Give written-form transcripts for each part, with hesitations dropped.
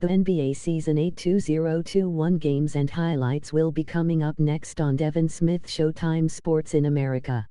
The NBA Season 8 2021 games and highlights will be coming up next on Devin Smith Showtime Sports in America.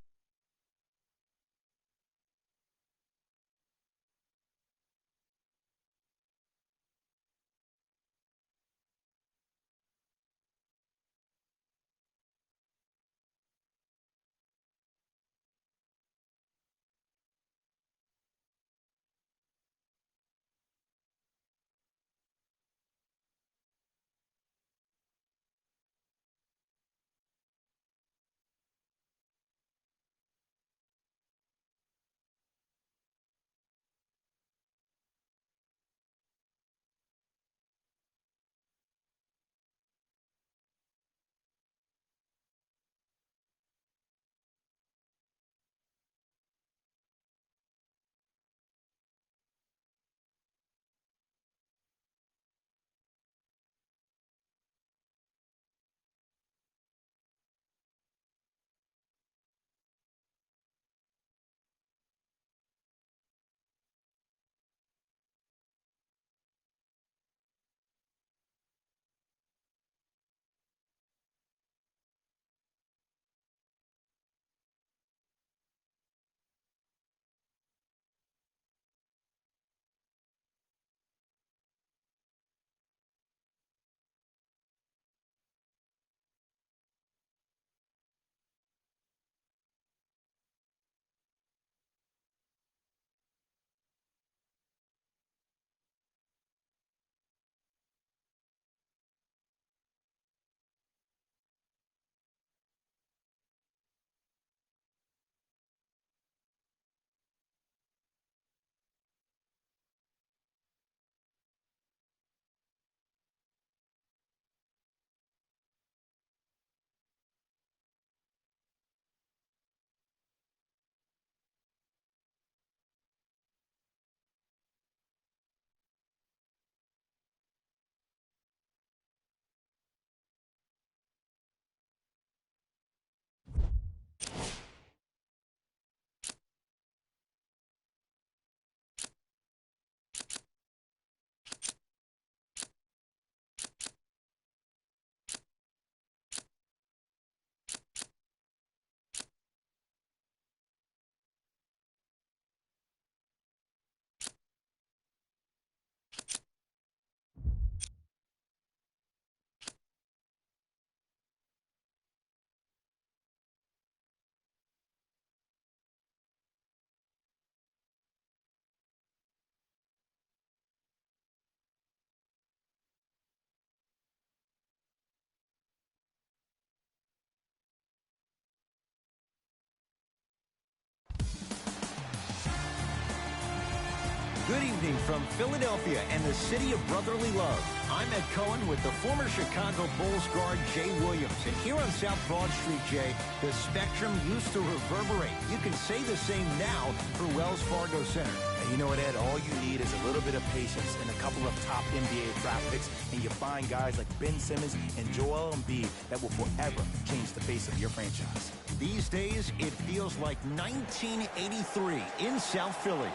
Good evening from Philadelphia and the city of brotherly love. I'm Ed Cohen with the former Chicago Bulls guard Jay Williams. And here on South Broad Street, Jay, the spectrum used to reverberate. You can say the same now for Wells Fargo Center. And you know what, Ed? All you need is a little bit of patience and a couple of top NBA draft picks, and you find guys like Ben Simmons and Joel Embiid that will forever change the face of your franchise. These days, it feels like 1983 in South Philly.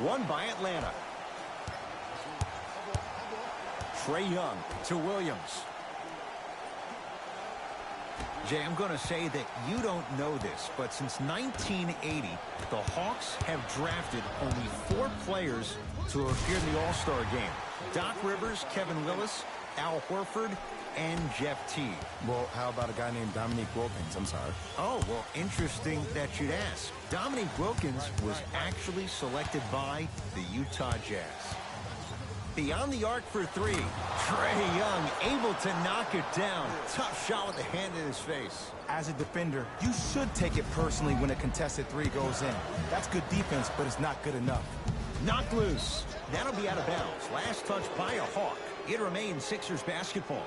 Won by Atlanta. Trae Young to Williams. Jay, I'm going to say that you don't know this, but since 1980, the Hawks have drafted only 4 players to appear in the All-Star game. Doc Rivers, Kevin Willis, Al Horford, and Jeff Teague. Well, how about a guy named Dominique Wilkins? I'm sorry. Oh, well, interesting that you'd ask. Dominique Wilkins was actually selected by the Utah Jazz. Beyond the arc for 3. Trae Young able to knock it down. Tough shot with the hand in his face. As a defender, you should take it personally when a contested 3 goes in. That's good defense, but it's not good enough. Knocked loose. That'll be out of bounds. Last touch by a Hawk. It remains Sixers basketball.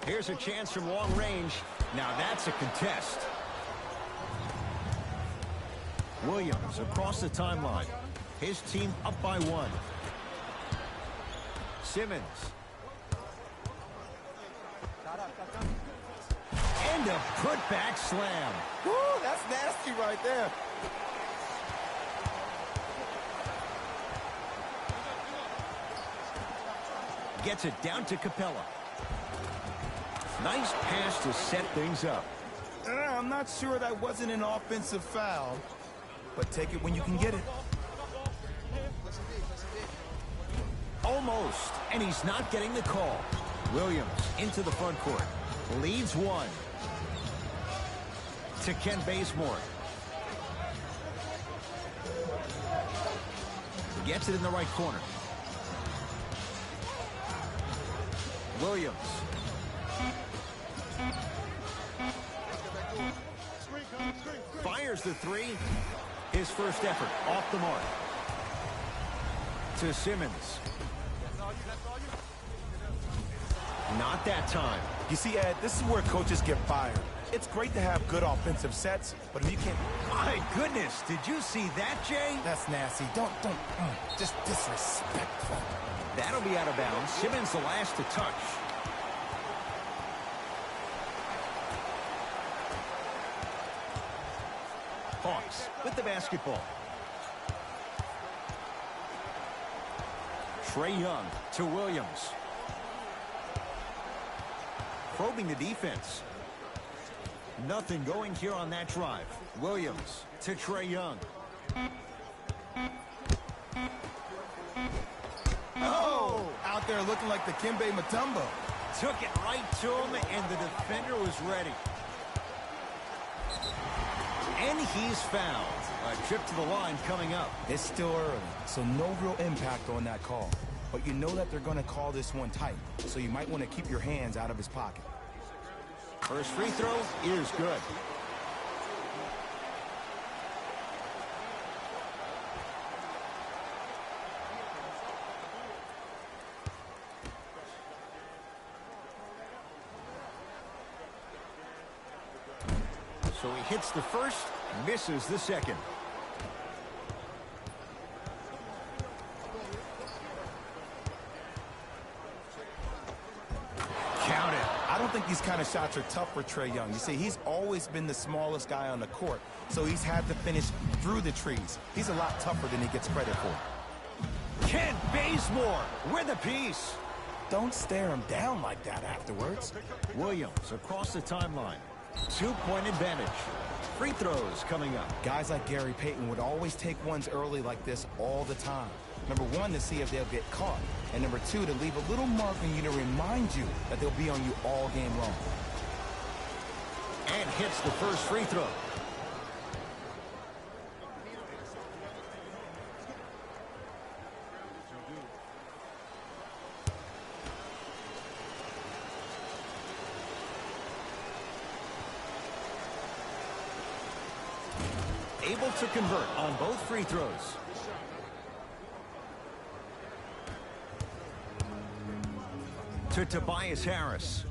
Here's a chance from long range. Now that's a contest. Williams across the timeline. His team up by 1. Simmons. And a putback slam. Woo, that's nasty right there. Gets it down to Capella. Nice pass to set things up. I'm not sure that wasn't an offensive foul, but take it when you can get it. Almost, and he's not getting the call. Williams into the front court. Leads one. To Kent Bazemore. Gets it in the right corner. Williams. Fires the three. His first effort off the mark. To Simmons. Not that time. You see, Ed, this is where coaches get fired. It's great to have good offensive sets, but if you can't... My goodness, did you see that, Jay? That's nasty. Don't, just disrespectful. That'll be out of bounds. Simmons the last to touch. Hawks with the basketball. Trae Young to Williams. Probing the defense. Nothing going here on that drive. Williams to Trae Young. Oh! Out there looking like the Kimbe Mutombo. Took it right to him, and the defender was ready. And he's fouled. A trip to the line coming up. It's still early, so no real impact on that call. But you know that they're going to call this one tight, so you might want to keep your hands out of his pocket. First free throw is good. So he hits the first, misses the second. Count it. I don't think these kind of shots are tough for Trae Young. You see, he's always been the smallest guy on the court, so he's had to finish through the trees. He's a lot tougher than he gets credit for. Kent Bazemore with a piece. Don't stare him down like that afterwards. Williams across the timeline. 2-point advantage. Free throws coming up. Guys like Gary Payton would always take ones early like this all the time. Number one, to see if they'll get caught. And number two, to leave a little mark on you to remind you that they'll be on you all game long. And hits the first free throw. Able to convert on both free throws. To Tobias Harris.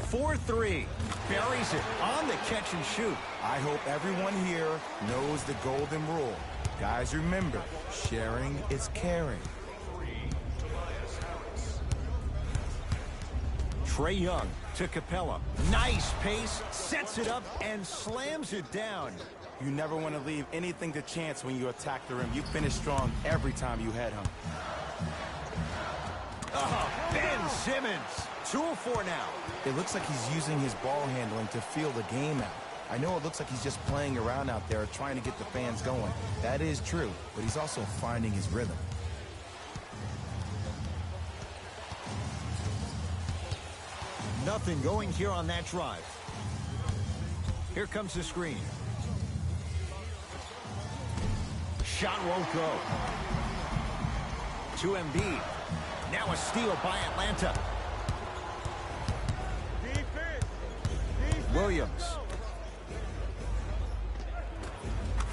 4-3. Buries it on the catch and shoot. I hope everyone here knows the golden rule. Guys, remember, sharing is caring. Trae Young to Capella. Nice pace, sets it up, and slams it down. You never want to leave anything to chance when you attack the rim. You finish strong every time you head home. Ben Simmons. 2 of 4 now. It looks like he's using his ball handling to feel the game out. I know it looks like he's just playing around out there trying to get the fans going. That is true, but he's also finding his rhythm. Nothing going here on that drive. Here comes the screen. Shot won't go. To Embiid. Now a steal by Atlanta. Williams.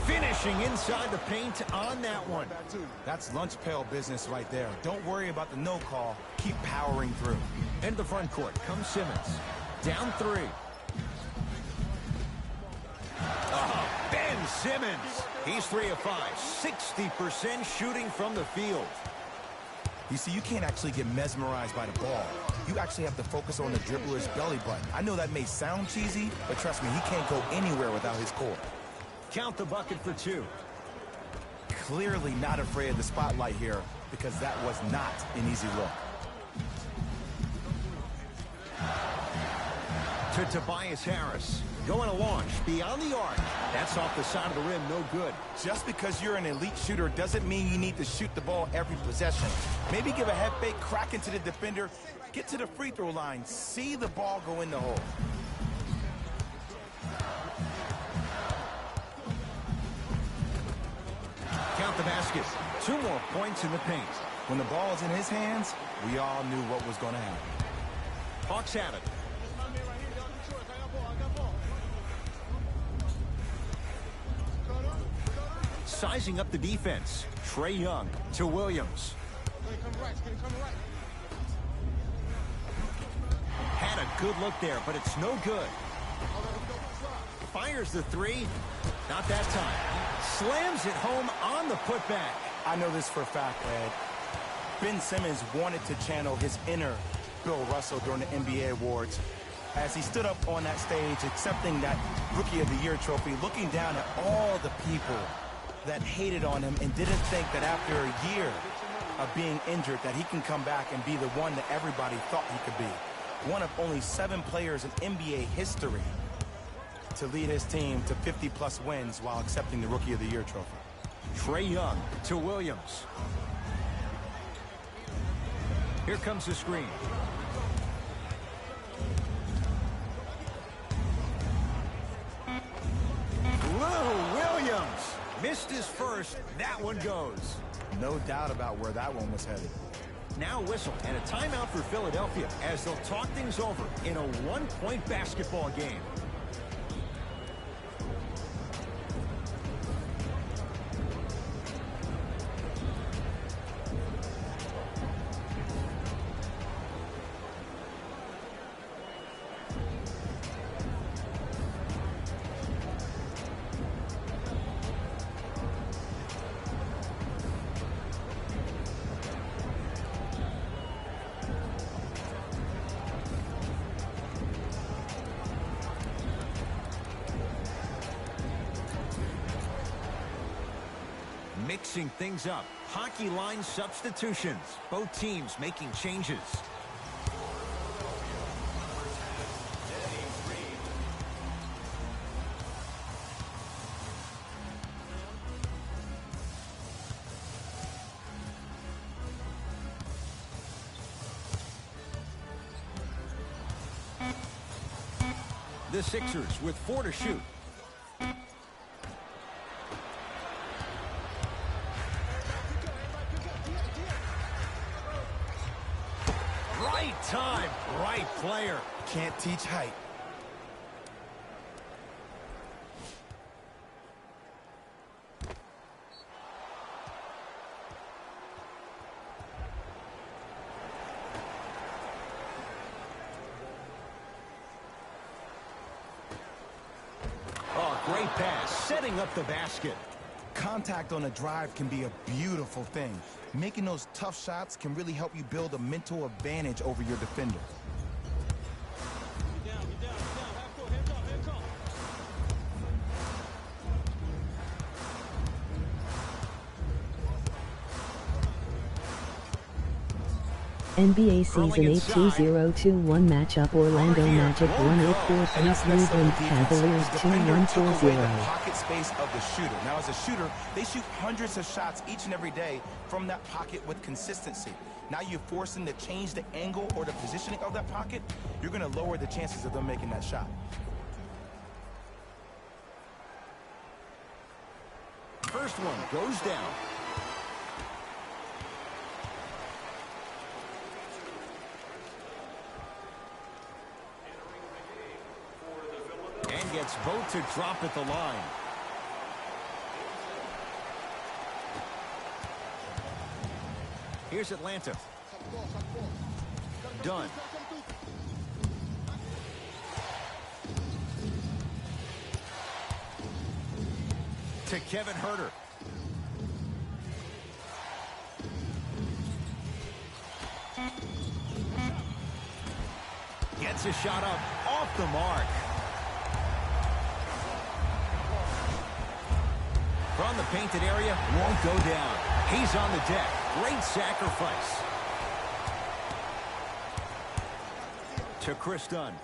Finishing inside the paint on that one. That's lunch pail business right there. Don't worry about the no call. Keep powering through. Into the front court comes Simmons. Down 3. Ben Simmons. He's 3 of 5. 60% shooting from the field. You see, you can't actually get mesmerized by the ball. You actually have to focus on the dribbler's belly button. I know that may sound cheesy, but trust me, he can't go anywhere without his core. Count the bucket for 2. Clearly not afraid of the spotlight here. because that was not an easy look. To Tobias Harris. Going to launch beyond the arc. That's off the side of the rim, no good. Just because you're an elite shooter doesn't mean you need to shoot the ball every possession. Maybe give a head fake, crack into the defender, get to the free throw line, see the ball go in the hole. Count the basket. 2 more points in the paint. When the ball is in his hands, we all knew what was going to happen. Hawks have it. Sizing up the defense. Trae Young to Williams. Had a good look there, but it's no good. Fires the 3. Not that time. Slams it home on the putback. I know this for a fact, Ed. Ben Simmons wanted to channel his inner Bill Russell during the NBA awards as he stood up on that stage accepting that Rookie of the Year trophy, looking down at all the people that hated on him and didn't think that after a year of being injured that he can come back and be the one that everybody thought he could be. One of only 7 players in NBA history to lead his team to 50-plus wins while accepting the Rookie of the Year trophy. Trae Young to Williams. Here comes the screen. Lou Williams missed his first. That one goes. No doubt about where that one was headed. Now whistle and a timeout for Philadelphia as they'll talk things over in a 1-point basketball game. Mixing things up. Hockey line substitutions. Both teams making changes. The Sixers with 4 to shoot. Right time, right player. Can't teach height. Oh, great pass, setting up the basket. Contact on a drive can be a beautiful thing. Making those tough shots can really help you build a mental advantage over your defender. NBA Season 8 2021 matchup Orlando Magic 1-8-4 Cleveland Cavaliers 2-1-4-0. Pocket space of the shooter. Now, as a shooter, they shoot hundreds of shots each and every day from that pocket with consistency. Now you force them to change the angle or the positioning of that pocket, you're going to lower the chances of them making that shot. First one goes down. And gets both to drop at the line. Here's Atlanta. Done. To Kevin Huerter. Gets a shot up off the mark. From the painted area, won't go down. He's on the deck. Great sacrifice. To Chris Dunn.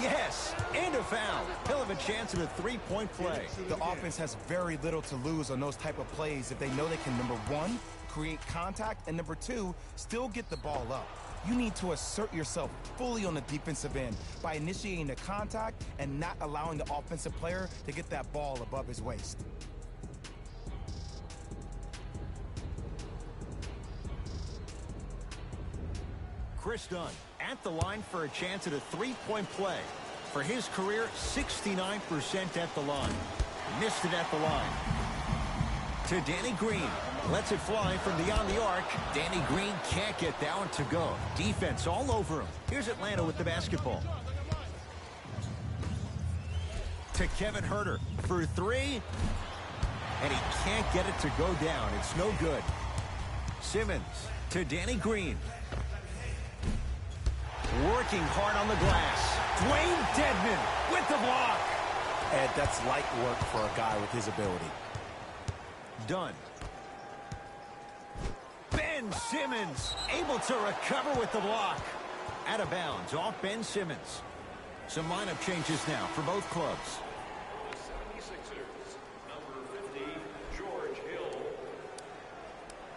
Yes, and a foul. He'll have a chance at a three-point play. The offense has very little to lose on those type of plays if they know they can, number one, create contact, and number two, still get the ball up. You need to assert yourself fully on the defensive end by initiating the contact and not allowing the offensive player to get that ball above his waist. Chris Dunn at the line for a chance at a three-point play. For his career, 69% at the line. Missed it at the line. To Danny Green. Lets it fly from beyond the arc. Danny Green can't get that one to go. Defense all over him. Here's Atlanta with the basketball. To Kevin Huerter for three. And he can't get it to go down. It's no good. Simmons to Danny Green. Working hard on the glass. Dwayne Dedmon with the block. Ed, that's light work for a guy with his ability. Done. Ben Simmons able to recover with the block. Out of bounds off Ben Simmons. Some lineup changes now for both clubs. The 76ers, number 50, George Hill.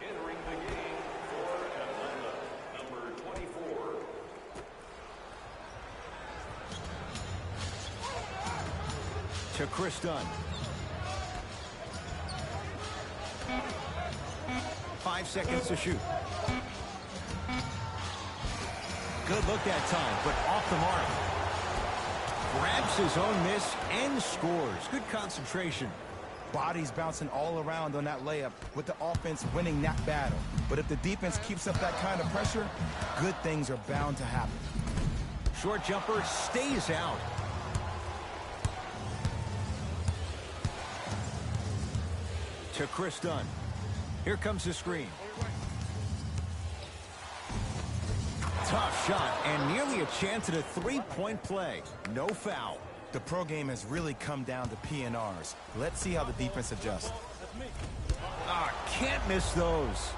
Entering the game for Atlanta, number 24. To Chris Dunn. 5 seconds to shoot. Good look that time, but off the mark. Grabs his own miss and scores. Good concentration. Bodies bouncing all around on that layup with the offense winning that battle. But if the defense keeps up that kind of pressure, good things are bound to happen. Short jumper stays out. To Chris Dunn. Here comes the screen. Tough shot and nearly a chance at a three-point play. No foul. The pro game has really come down to PNRs. Let's see how the defense adjusts. Can't miss those.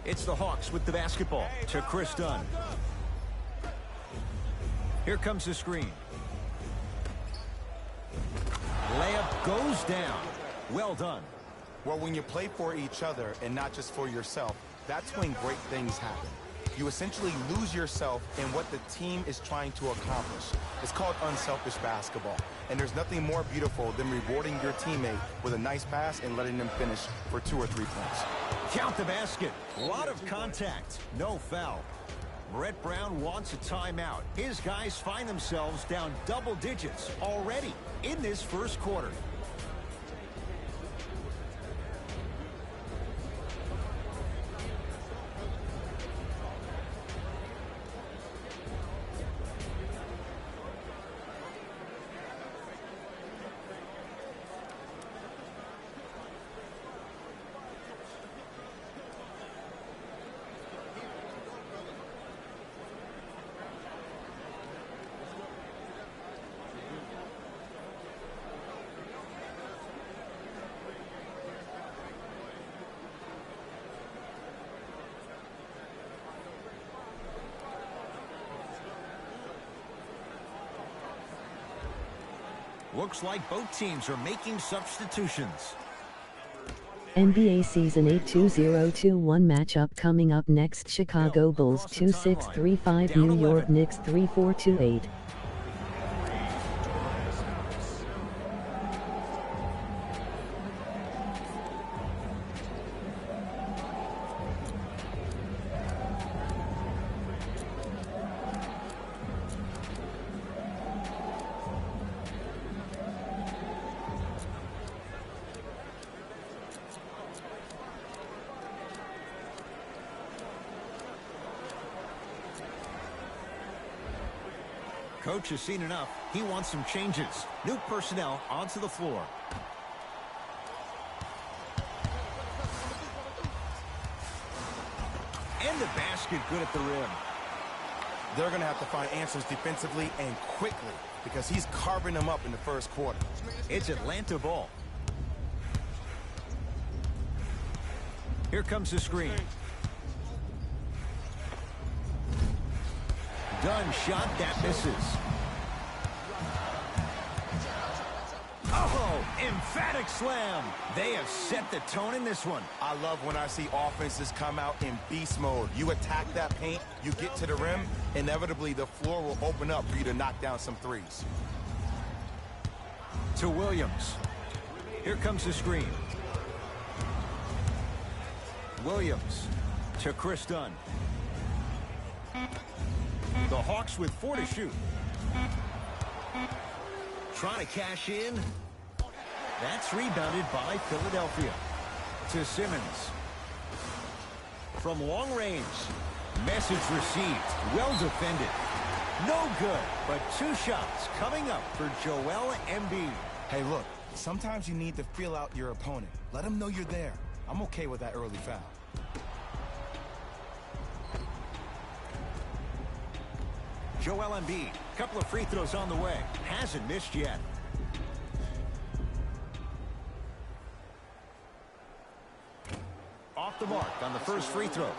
It's the Hawks with the basketball. To Chris Dunn. Here comes the screen. Layup goes down. Well done. Well, when you play for each other and not just for yourself, that's when great things happen. You essentially lose yourself in what the team is trying to accomplish. It's called unselfish basketball. And there's nothing more beautiful than rewarding your teammate with a nice pass and letting them finish for 2 or 3 points. Count the basket. A lot of contact. No foul. Brett Brown wants a timeout. His guys find themselves down double digits already in this first quarter. Looks like both teams are making substitutions. NBA Season 8 2021 matchup coming up next. Chicago Bulls 2635, New York Knicks 3428. Coach has seen enough. He wants some changes. New personnel onto the floor. And the basket good at the rim. They're going to have to find answers defensively and quickly because he's carving them up in the first quarter. It's Atlanta ball. Here comes the screen. Dunn shot that misses. Oh, emphatic slam. They have set the tone in this one. I love when I see offenses come out in beast mode. You attack that paint, you get to the rim, inevitably the floor will open up for you to knock down some threes. To Williams. Here comes the screen. Williams to Chris Dunn. The Hawks with 4 to shoot. Trying to cash in. That's rebounded by Philadelphia. To Simmons. From long range. Message received. Well defended. No good, but 2 shots coming up for Joel Embiid. Hey, look, sometimes you need to feel out your opponent. Let them know you're there. I'm okay with that early foul. Joel Embiid, couple of free throws on the way. Hasn't missed yet. Off the mark on the first free throw.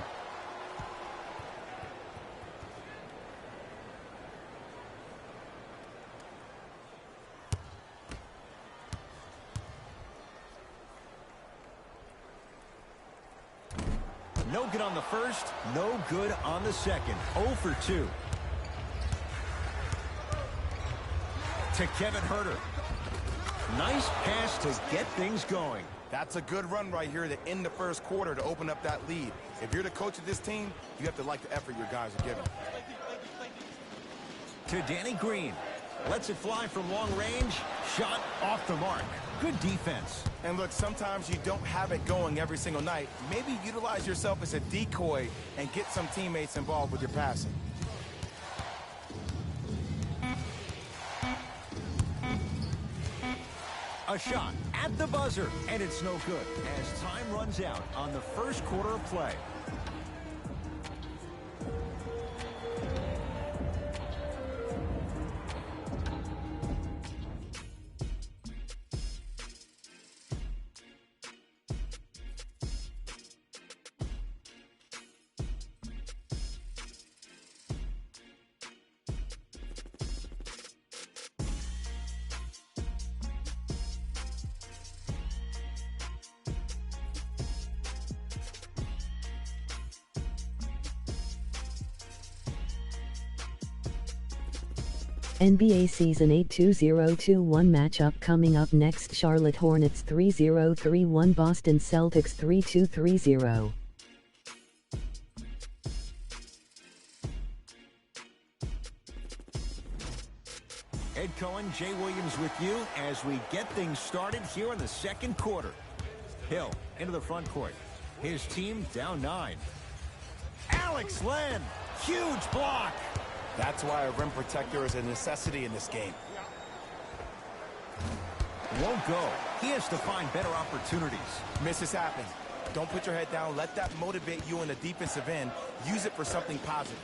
No good on the first, no good on the second. 0 for 2. To Kevin Huerter. Nice pass to get things going. That's a good run right here to end the first quarter to open up that lead. If you're the coach of this team, you have to like the effort your guys are giving. To Danny Green. Lets it fly from long range. Shot off the mark. Good defense. And look, sometimes you don't have it going every single night. Maybe utilize yourself as a decoy and get some teammates involved with your passing. A shot at the buzzer, and it's no good as time runs out on the first quarter of play. NBA Season 8 2021 matchup coming up next. Charlotte Hornets 3-0-3-1 Boston Celtics 3-2-3-0. Ed Cohen, Jay Williams with you as we get things started here in the second quarter. Hill into the front court. His team down 9. Alex Len, huge block. That's why a rim protector is a necessity in this game. Won't go. He has to find better opportunities. Misses happen. Don't put your head down. Let that motivate you in the defensive end. Use it for something positive.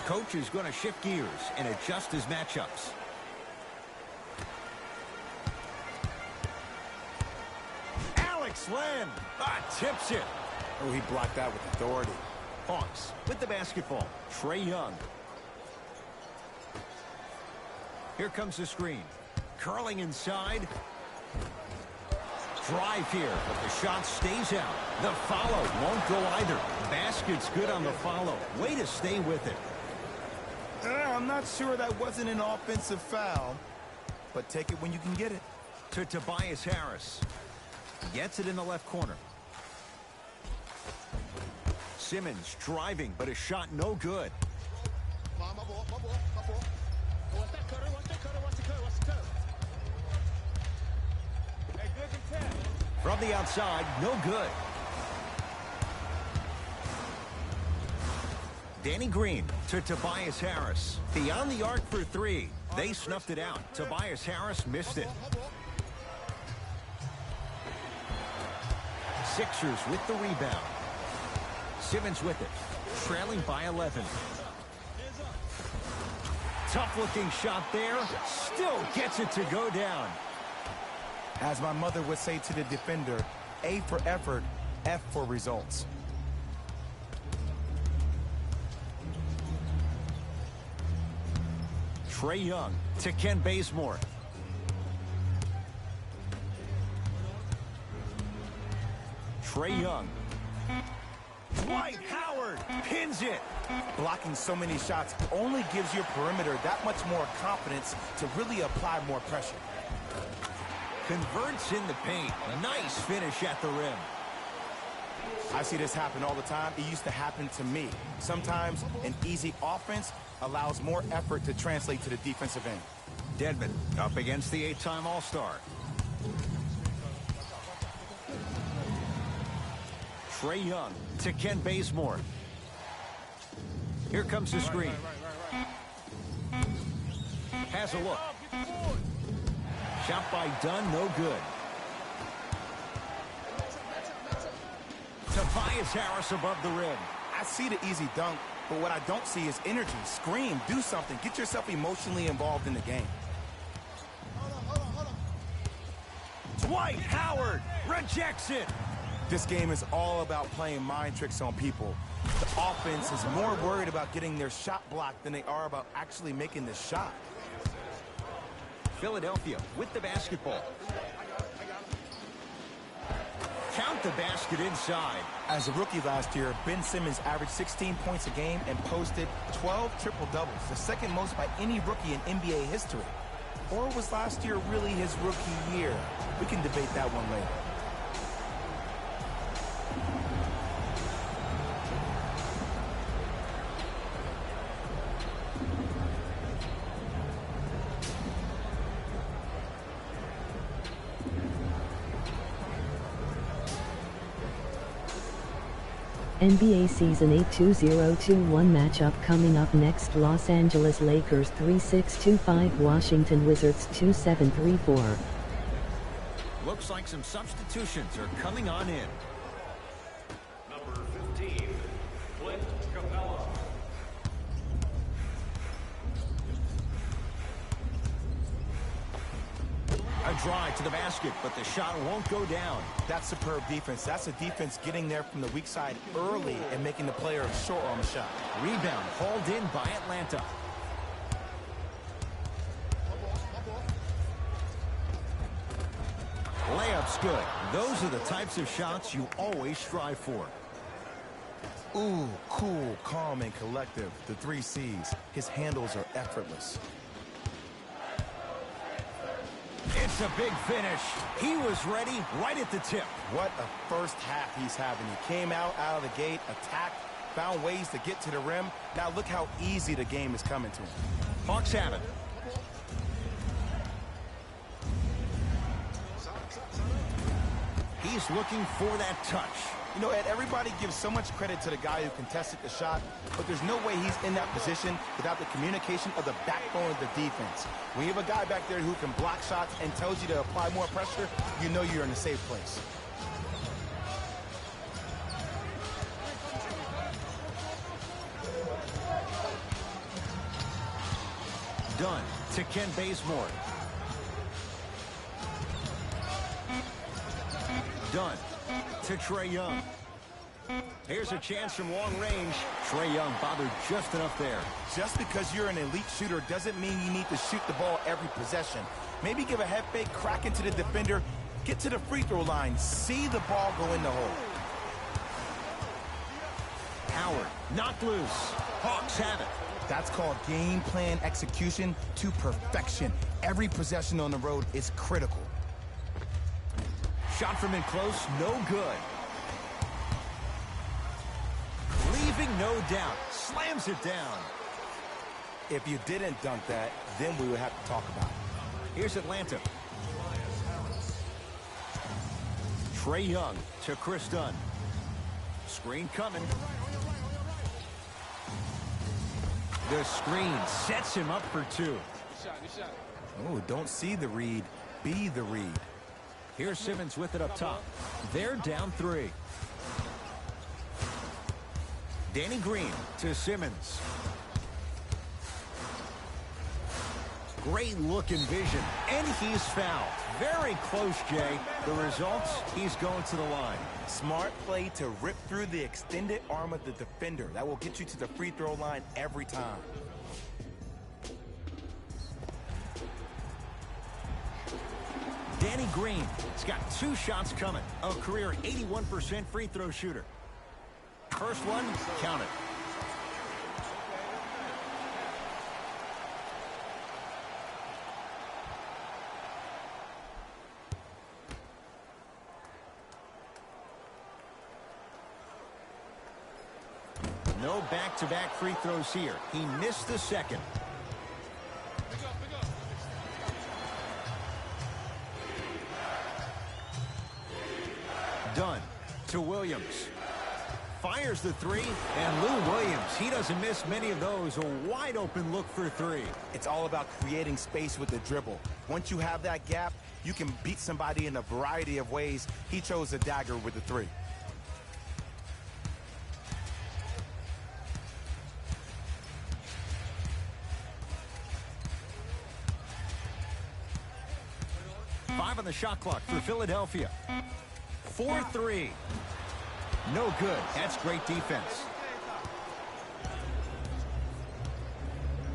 Coach is going to shift gears and adjust his matchups. Alex Len tips it. Oh, he blocked that with authority. Hawks with the basketball. Trae Young. Here comes the screen. Curling inside. drive here, but the shot stays out. The follow won't go either. Basket's good on the follow. Way to stay with it. I'm not sure that wasn't an offensive foul, but take it when you can get it. To Tobias Harris. Gets it in the left corner. Simmons driving, but a shot no good. From the outside, no good. Danny Green to Tobias Harris. Beyond the arc for three. They snuffed it out. Tobias Harris missed it. Sixers with the rebound. Simmons with it. Trailing by 11. Tough-looking shot there. Still gets it to go down. As my mother would say to the defender, A for effort, F for results. Trae Young to Ken Bazemore. Trae Young. Dwight Howard pins it. Blocking so many shots only gives your perimeter that much more confidence to really apply more pressure. Converts in the paint. Nice finish at the rim. I see this happen all the time. It used to happen to me. Sometimes an easy offense allows more effort to translate to the defensive end. Dedmon up against the 8-time All-Star. Trae Young to Ken Bazemore. Here comes the screen. Has a look. Shot by Dunn, no good. Tobias Harris above the rim. I see the easy dunk, but what I don't see is energy. Scream, do something. Get yourself emotionally involved in the game. Dwight Howard rejects it. This game is all about playing mind tricks on people. The offense is more worried about getting their shot blocked than they are about actually making the shot. Philadelphia with the basketball. Count the basket inside. As a rookie last year, Ben Simmons averaged 16 points a game and posted 12 triple-doubles, the second most by any rookie in NBA history. Or was last year really his rookie year? We can debate that one later. NBA Season 8 2021 matchup coming up next. Los Angeles Lakers 3625, Washington Wizards 2734. Looks like some substitutions are coming on in. Number 15, Clint Capella. A drive to the basket, but the shot won't go down. That's superb defense. That's a defense getting there from the weak side early and making the player short on the shot. Rebound hauled in by Atlanta. Layup's good. Those are the types of shots you always strive for. Ooh, cool, calm, and collective. The 3 C's. His handles are effortless. It's a big finish. He was ready right at the tip. What a first half he's having. He came out of the gate, attacked, found ways to get to the rim. Now look how easy the game is coming to him. Hawks have it. He's looking for that touch. You know, Ed, everybody gives so much credit to the guy who contested the shot, but there's no way he's in that position without the communication of the backbone of the defense. When you have a guy back there who can block shots and tells you to apply more pressure, you know you're in a safe place. Dunn to Ken Bazemore. Dunn to Trae Young. Here's a chance from long range. Trae Young bothered just enough there. Just because you're an elite shooter doesn't mean you need to shoot the ball every possession. Maybe give a head fake, crack into the defender, Get to the free throw line. See the ball go in the hole. Howard knocked loose. Hawks have it. That's called game plan execution to perfection. Every possession on the road is critical. Shot from in close, no good. Leaving no doubt. Slams it down. If you didn't dunk that, then we would have to talk about it. Here's Atlanta. Trae Young to Chris Dunn. Screen coming. The screen sets him up for two. Oh, don't see the read. Be the read. Here's Simmons with it up top. They're down 3. Danny Green to Simmons. Great look and vision. And he's fouled. Very close, Jay. The results, he's going to the line. Smart play to rip through the extended arm of the defender. That will get you to the free throw line every time. Danny Green has got 2 shots coming. A career 81% free throw shooter. First one, count it. No back-to-back free throws here. He missed the second. Dunn to Williams. Fires the 3, and Lou Williams, he doesn't miss many of those. A wide open look for 3. It's all about creating space with the dribble. Once you have that gap, you can beat somebody in a variety of ways. He chose a dagger with the 3. On the shot clock for Philadelphia. 4-3. No good. That's great defense.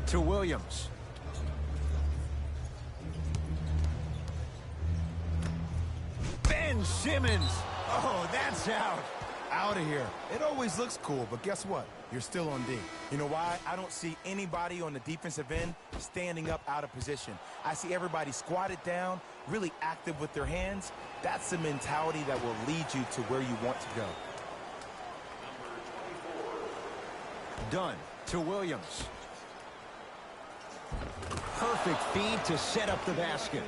To Williams. Ben Simmons. Oh, that's out. Out of here. It always looks cool, but guess what? You're still on D. You know why? I don't see anybody on the defensive end standing up out of position. I see everybody squatted down, really active with their hands. That's the mentality that will lead you to where you want to go. Dunn to Williams. Perfect feed to set up the basket.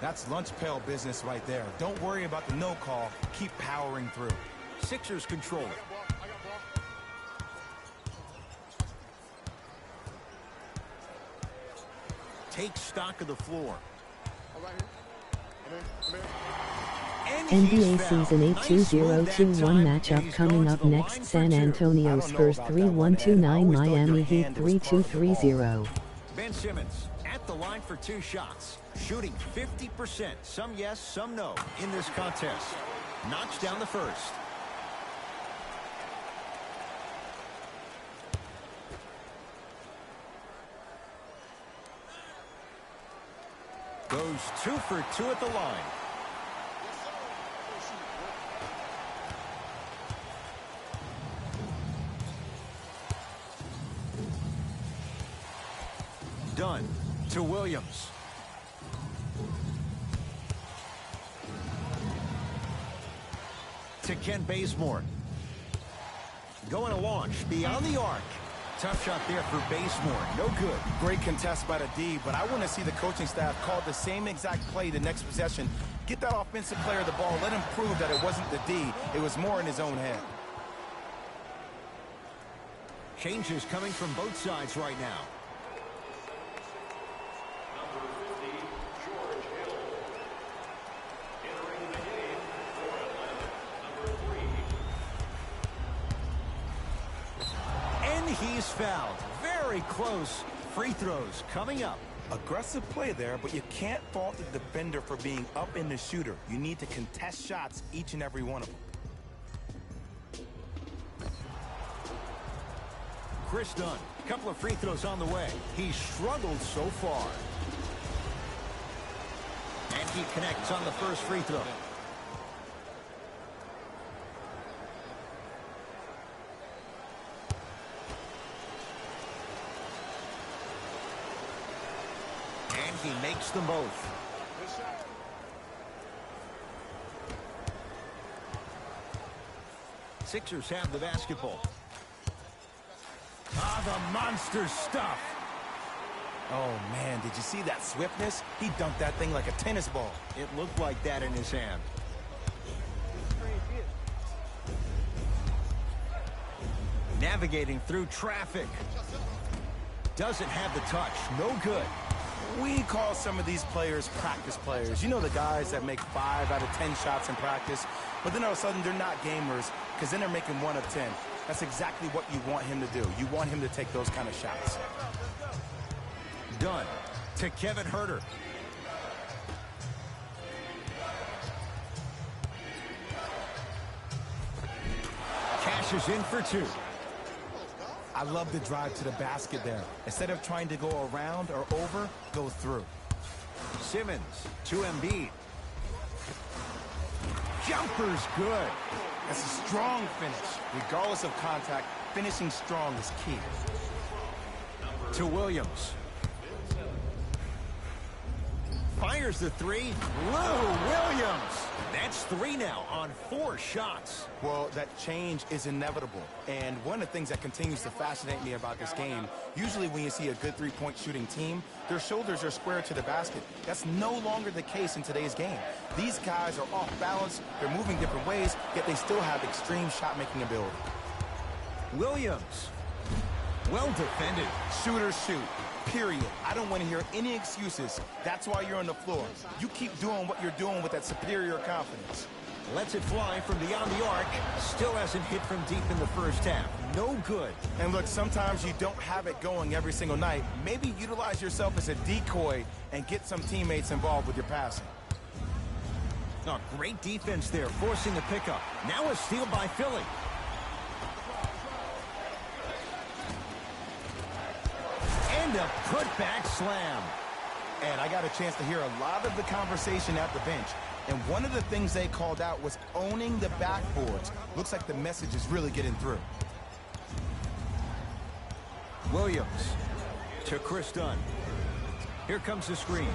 That's lunch pail business right there. Don't worry about the no call. Keep powering through. Sixers control it. Take stock of the floor. NBA Season 8 2021 matchup coming up next. San Antonio Spurs 3-1-2-9, Miami Heat 3-2-3-0. Ben Simmons at the line for 2 shots, shooting 50%. Some yes, some no in this contest. Knocks down the first. Goes 2 for 2 at the line. Dunn to Williams. To Ken Bazemore. Going to launch beyond the arc. Tough shot there for Bazemore. No good. Great contest by the D, but I want to see the coaching staff call the same exact play the next possession. Get that offensive player the ball. Let him prove that it wasn't the D. It was more in his own head. Changes coming from both sides right now. Number 50, George Hill. Entering the game for Atlanta, number 3. And he's fouled. Very close. Free throws coming up. Aggressive play there, but you can't fault the defender for being up in the shooter. You need to contest shots, each and every one of them. Chris Dunn, a couple of free throws on the way. He struggled so far. And he connects on the first free throw. And he makes them both. Sixers have the basketball. Ah, the monster stuff. Oh, man, did you see that swiftness? He dunked that thing like a tennis ball. It looked like that in his hand. Navigating through traffic. Doesn't have the touch. No good. We call some of these players practice players. You know, the guys that make 5 out of 10 shots in practice, but then all of a sudden they're not gamers because then they're making 1 of 10. That's exactly what you want him to do. You want him to take those kind of shots. Dunn to Kevin Huerter. Cashes in for 2. I love the drive to the basket there. Instead of trying to go around or over, go through. Simmons to Embiid. Jumper's good. That's a strong finish. Regardless of contact, finishing strong is key. To Williams. Fires the 3. Lou Williams. That's 3 now on 4 shots. Well, that change is inevitable. And one of the things that continues to fascinate me about this game, usually when you see a good three-point shooting team, their shoulders are square to the basket. That's no longer the case in today's game. These guys are off balance, they're moving different ways, yet they still have extreme shot-making ability. Williams. Well defended. Shooters shoot. Period. I don't want to hear any excuses. That's why you're on the floor. You keep doing what you're doing with that superior confidence. Lets it fly from beyond the arc. Still hasn't hit from deep in the first half. No good. And look, sometimes you don't have it going every single night. Maybe utilize yourself as a decoy and get some teammates involved with your passing. Oh, great defense there, forcing the pickup. Now a steal by Philly. And a putback slam. And I got a chance to hear a lot of the conversation at the bench. And one of the things they called out was owning the backboards. Looks like the message is really getting through. Williams to Chris Dunn. Here comes the screen.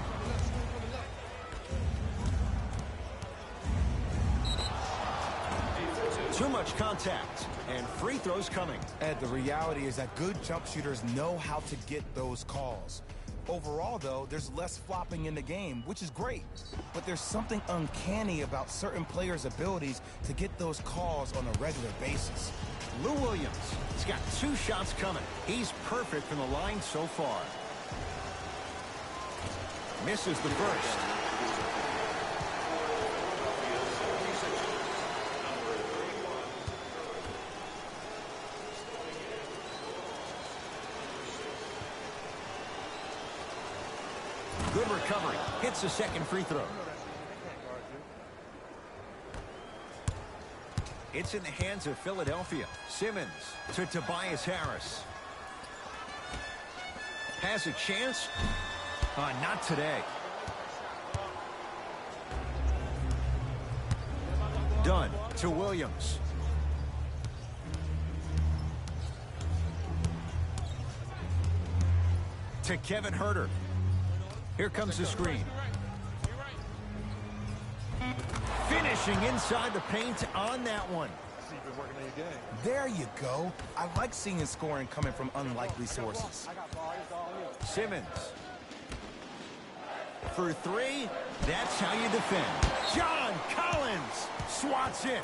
Too much contact, and free throws coming. Ed, the reality is that good jump shooters know how to get those calls. Overall, though, there's less flopping in the game, which is great. But there's something uncanny about certain players' abilities to get those calls on a regular basis. Lou Williams, he's got 2 shots coming. He's perfect from the line so far. Misses the first. Good recovery. Hits the second free throw. It's in the hands of Philadelphia. Simmons to Tobias Harris. Has a chance? Not today. Dunn to Williams. To Kevin Huerter. Here comes the screen. Finishing inside the paint on that one. There you go. I like seeing scoring coming from unlikely sources. Simmons. For 3, that's how you defend. John Collins swats it.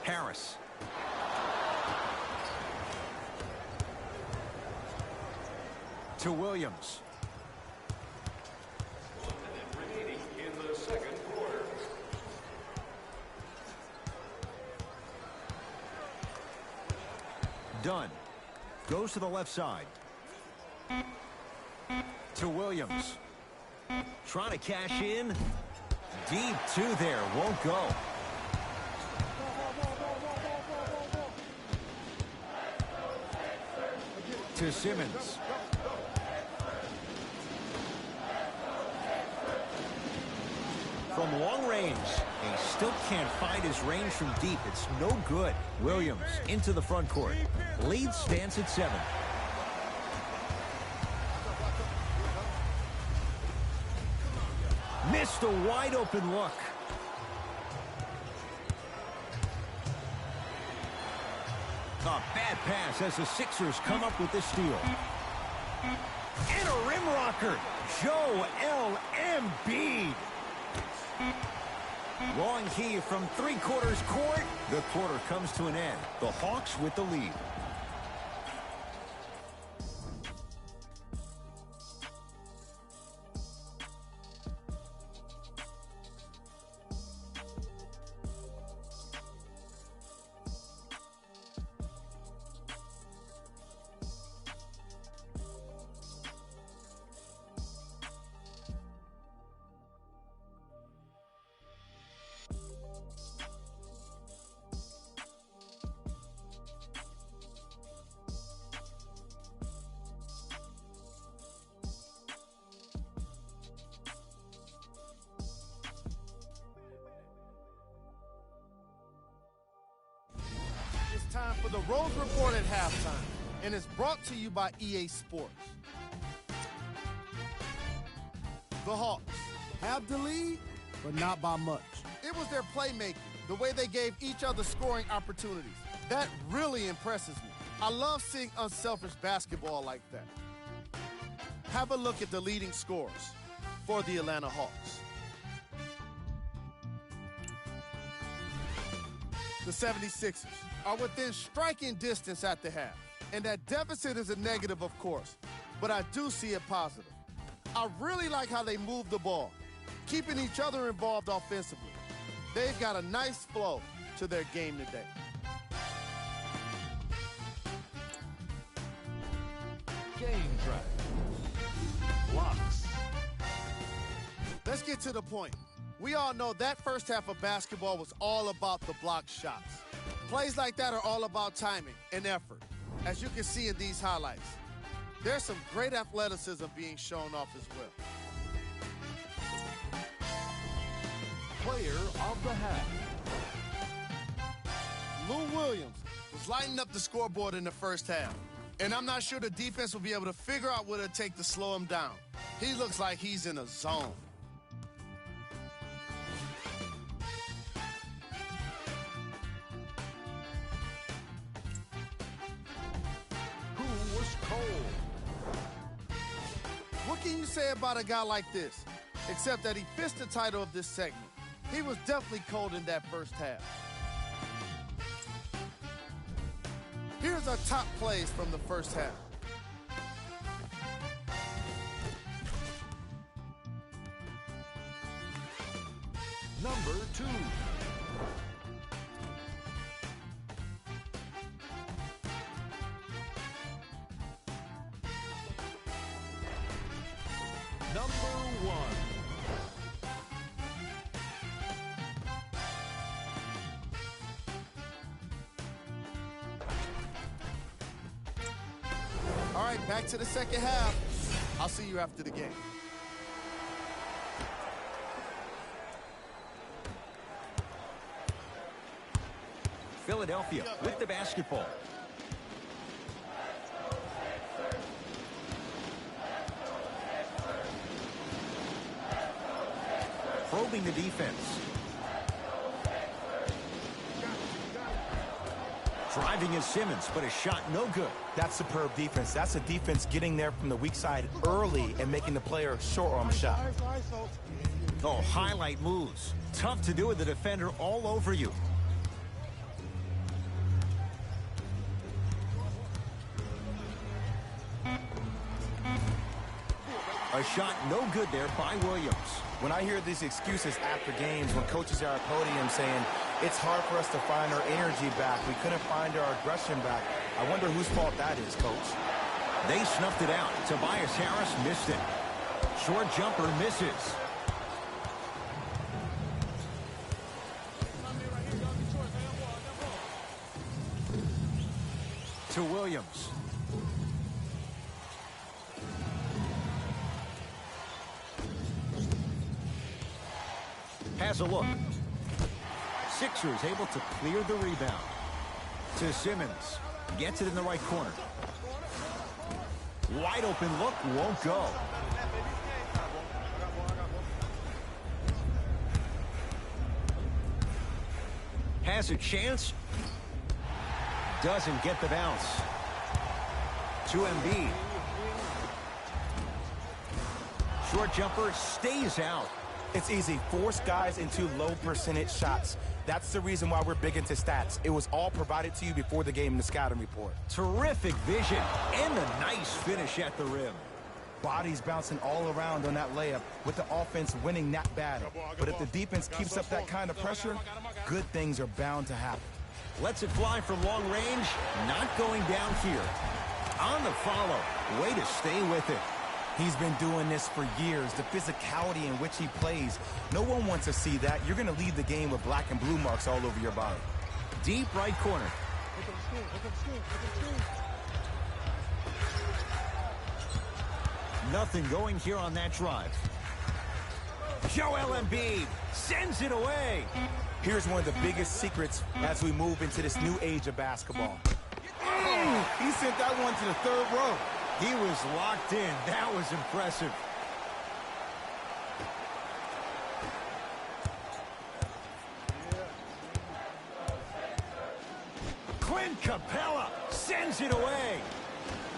Harris. To Williams. 1 minute remaining in the second quarter. Dunn goes to the left side. To Williams. Trying to cash in. Deep 2 there. Won't go. to Simmons. From long range, he still can't find his range from deep. It's no good. Williams into the front court. Lead stands at 7. Missed a wide open look. A bad pass as the Sixers come up with this steal. And a rim rocker. Joel Embiid. Long key from three-quarters court. The quarter comes to an end. The Hawks with the lead. It's time for the Rose Report at halftime, and it's brought to you by EA Sports. The Hawks have the lead, but not by much. It was their playmaking, the way they gave each other scoring opportunities. That really impresses me. I love seeing unselfish basketball like that. Have a look at the leading scorers for the Atlanta Hawks. The 76ers are within striking distance at the half. And that deficit is a negative, of course, but I do see it positive. I really like how they move the ball, keeping each other involved offensively. They've got a nice flow to their game today. Game track. Blocks. Let's get to the point. We all know that first half of basketball was all about the block shots. Plays like that are all about timing and effort, as you can see in these highlights. There's some great athleticism being shown off as well. Player of the half. Lou Williams was lighting up the scoreboard in the first half, and I'm not sure the defense will be able to figure out what it'll take to slow him down. He looks like he's in a zone. Who was cold? What can you say about a guy like this, except that he fits the title of this segment? He was definitely cold in that first half. Here's our top plays from the first half. Number 2. Number 1. All right, back to the second half. I'll see you after the game. Philadelphia with the basketball. Probing the defense. Driving is Simmons, but a shot no good. That's superb defense. That's a defense getting there from the weak side early and making the player short on the shot. Oh, highlight moves. Tough to do with the defender all over you. A shot no good there by Williams. When I hear these excuses after games, when coaches are at podium saying, it's hard for us to find our energy back, we couldn't find our aggression back, I wonder whose fault that is, Coach. They snuffed it out. Tobias Harris missed it. Short jumper misses. To Williams. has a look. Sixers able to clear the rebound. To Simmons. Gets it in the right corner. Wide open look, won't go. Has a chance. Doesn't get the bounce. To Embiid. Short jumper stays out. It's easy. Force guys into low percentage shots. That's the reason why we're big into stats. It was all provided to you before the game in the scouting report. Terrific vision and a nice finish at the rim. Bodies bouncing all around on that layup with the offense winning that battle. But if the defense keeps up that kind of pressure, good things are bound to happen. Lets it fly from long range. Not going down here. On the follow. Way to stay with it. He's been doing this for years. The physicality in which he plays. No one wants to see that. You're going to leave the game with black and blue marks all over your body. Deep right corner. Nothing going here on that drive. Joel Embiid sends it away. Here's one of the biggest secrets as we move into this new age of basketball. He sent that one to the third row. He was locked in. That was impressive. Clint Capella sends it away.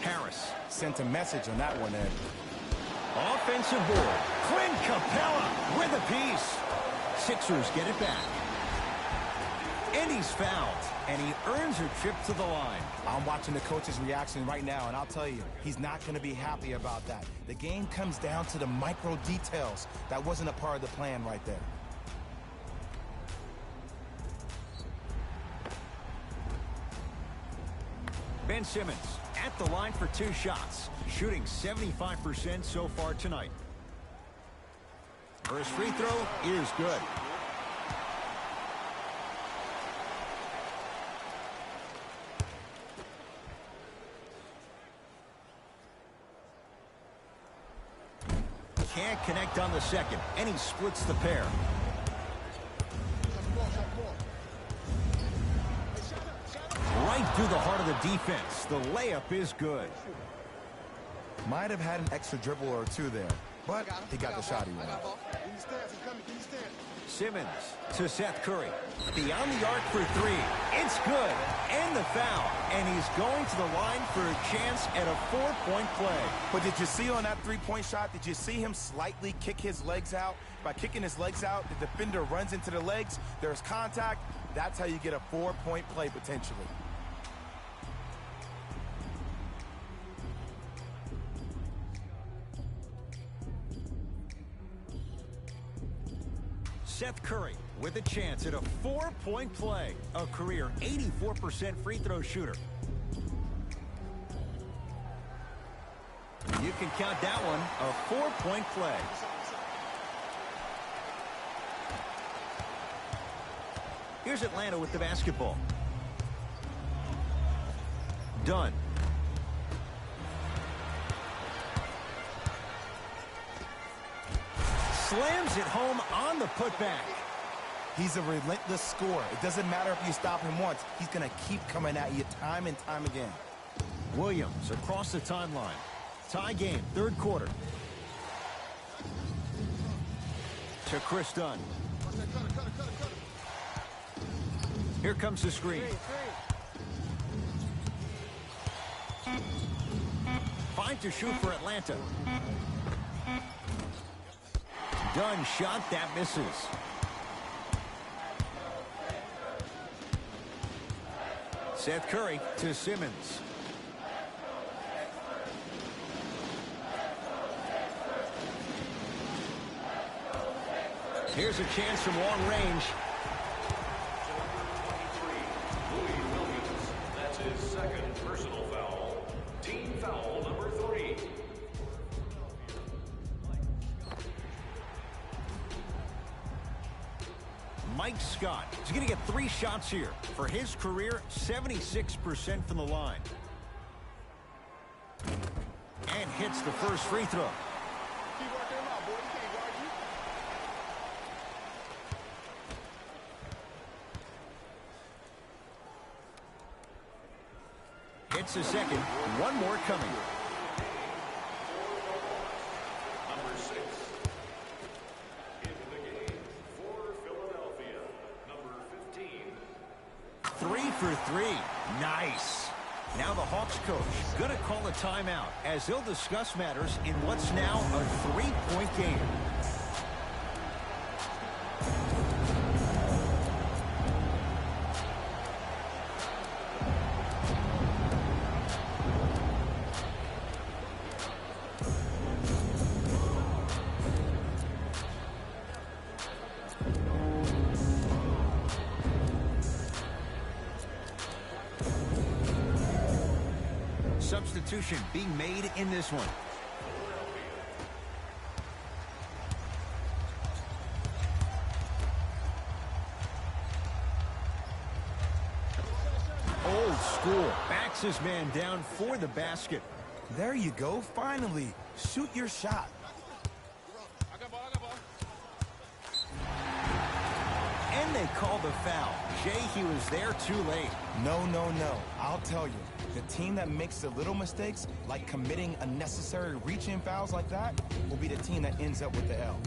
Harris sent a message on that one, Ed. Offensive board. Clint Capella with a piece. Sixers get it back. And he's fouled. And he earns a trip to the line. I'm watching the coach's reaction right now, and I'll tell you, he's not going to be happy about that. The game comes down to the micro details. That wasn't a part of the plan right there. Ben Simmons at the line for 2 shots, shooting 75% so far tonight. First free throw is good. Can't connect on the second, and he splits the pair. Right through the heart of the defense. The layup is good. Might have had an extra dribble or two there, but he got the shot he wanted. Simmons to Seth Curry. Beyond the arc for 3. It's good. And the foul. And he's going to the line for a chance at a 4-point play. But did you see on that 3-point shot, did you see him slightly kick his legs out? By kicking his legs out, the defender runs into the legs. There's contact. That's how you get a 4-point play potentially. Seth Curry with a chance at a 4-point play. A career 84% free throw shooter. You can count that one a 4-point play. Here's Atlanta with the basketball. Dunn. Slams it home on the putback. He's a relentless scorer. It doesn't matter if you stop him once. He's going to keep coming at you time and time again. Williams across the timeline. Tie game, 3rd quarter. To Chris Dunn. Here comes the screen. 5 to shoot for Atlanta. Dunn shot that misses. Seth Curry to Simmons. Here's a chance from long range. Louis Williams, that's his 2nd personal foul. Team foul number 3. Mike Scott is going to get 3 shots here. For his career, 76% from the line. And hits the first free throw. It's a second. One more coming. Number 6 in the game for Philadelphia. Number 15. 3 for 3. Nice. Now the Hawks coach going to call a timeout as they'll discuss matters in what's now a 3-point game. Substitution being made in this one. Old school. Backs his man down for the basket. There you go. Finally. Shoot your shot. And they call the foul. Jay, he was there too late. No, no, no. I'll tell you. The team that makes the little mistakes, like committing unnecessary reach-in fouls like that, will be the team that ends up with the L.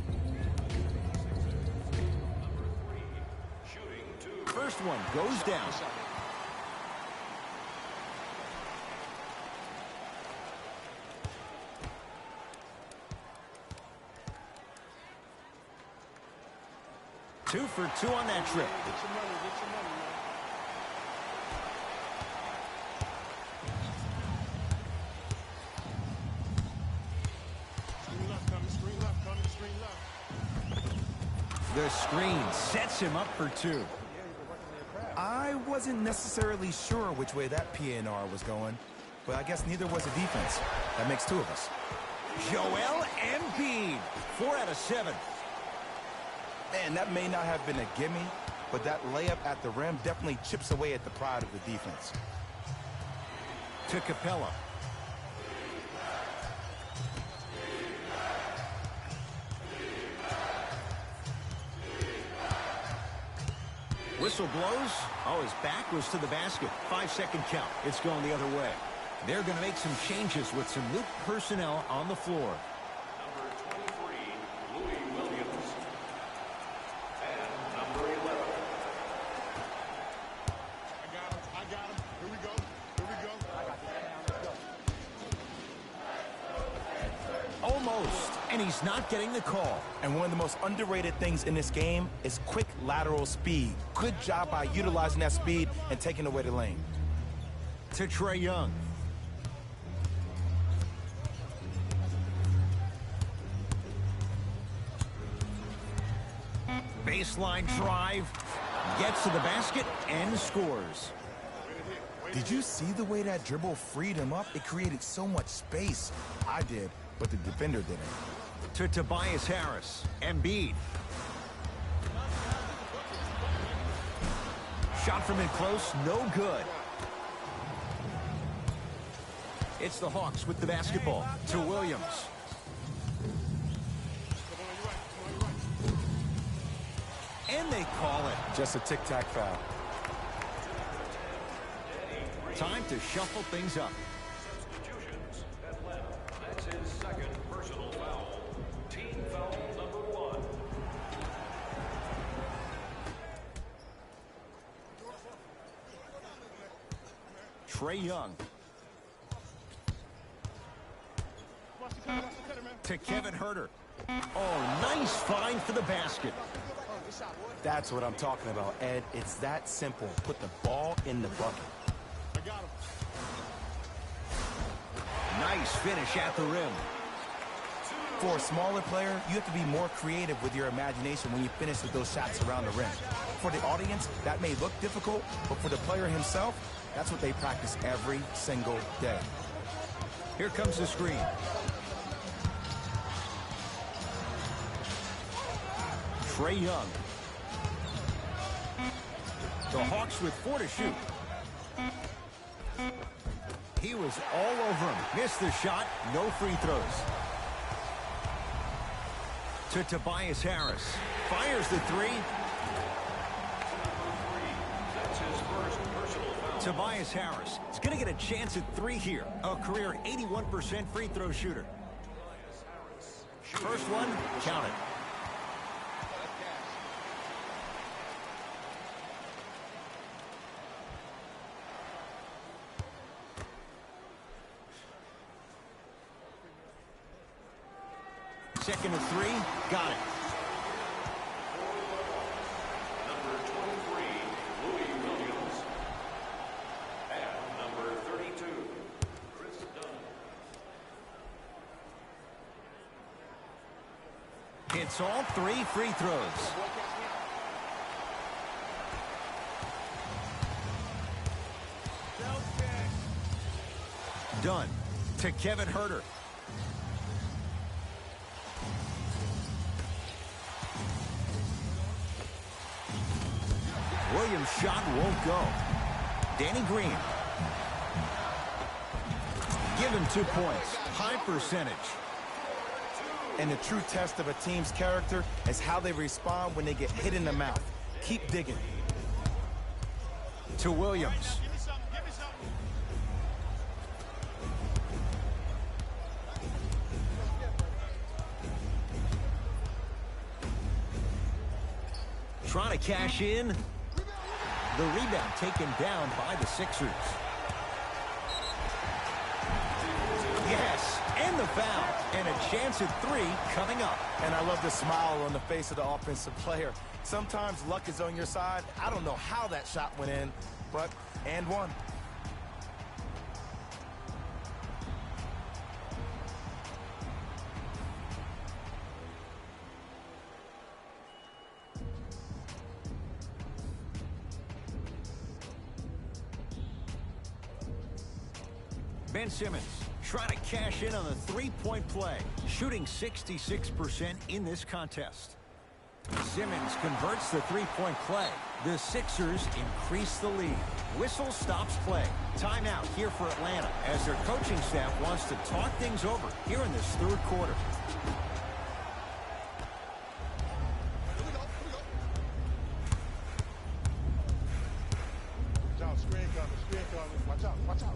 First one goes down. Two for two on that trip. The screen sets him up for two. I wasn't necessarily sure which way that PNR was going, but I guess neither was the defense. That makes two of us. Joel Embiid, 4 out of 7. Man, that may not have been a gimme, but that layup at the rim definitely chips away at the pride of the defense. To Capella. Whistle blows. Oh, his back was to the basket. 5-second count. It's going the other way. They're going to make some changes with some new personnel on the floor. Number 23, Louis Williams. And number 11. I got him. Here we go. Almost. And he's not getting the call. And one of the most underrated things in this game is quick lateral speed. Good job by utilizing that speed and taking away the lane. To Trae Young. Baseline drive. Gets to the basket and scores. Did you see the way that dribble freed him up? It created so much space. I did, but the defender didn't. To Tobias Harris. Embiid. Shot from in close, no good. It's the Hawks with the basketball. To Williams. And they call it. Just a tic-tac foul. Time to shuffle things up. Substitutions at left. That's his second personal foul. Team foul number 1. Trae Young. To Kevin Huerter. Oh, nice find for the basket. That's what I'm talking about, Ed. It's that simple. Put the ball in the bucket. Nice finish at the rim. For a smaller player, you have to be more creative with your imagination when you finish with those shots around the rim. For the audience, that may look difficult, but for the player himself, that's what they practice every single day. Here comes the screen. Trae Young. The Hawks with 4 to shoot. He was all over him. Missed the shot. No free throws. To Tobias Harris. Fires the 3. That's his first personal foul. Tobias Harris is going to get a chance at 3 here. A career 81% free throw shooter. First one, count it. Second of 3, got it. Number 23, Louis Williams. And number 32, Chris Dunn. Hits all 3 free throws. Dunn to Kevin Huerter. Williams' shot won't go. Danny Green. Give him 2 points. High percentage. And the true test of a team's character is how they respond when they get hit in the mouth. Keep digging. To Williams. Trying to cash in. The rebound taken down by the Sixers. Yes, and the foul. And a chance at 3 coming up. And I love the smile on the face of the offensive player. Sometimes luck is on your side. I don't know how that shot went in, but and one. Ben Simmons trying to cash in on the three-point play, shooting 66% in this contest. Simmons converts the three-point play. The Sixers increase the lead. Whistle stops play. Timeout here for Atlanta as their coaching staff wants to talk things over here in this third quarter. Watch out, watch out.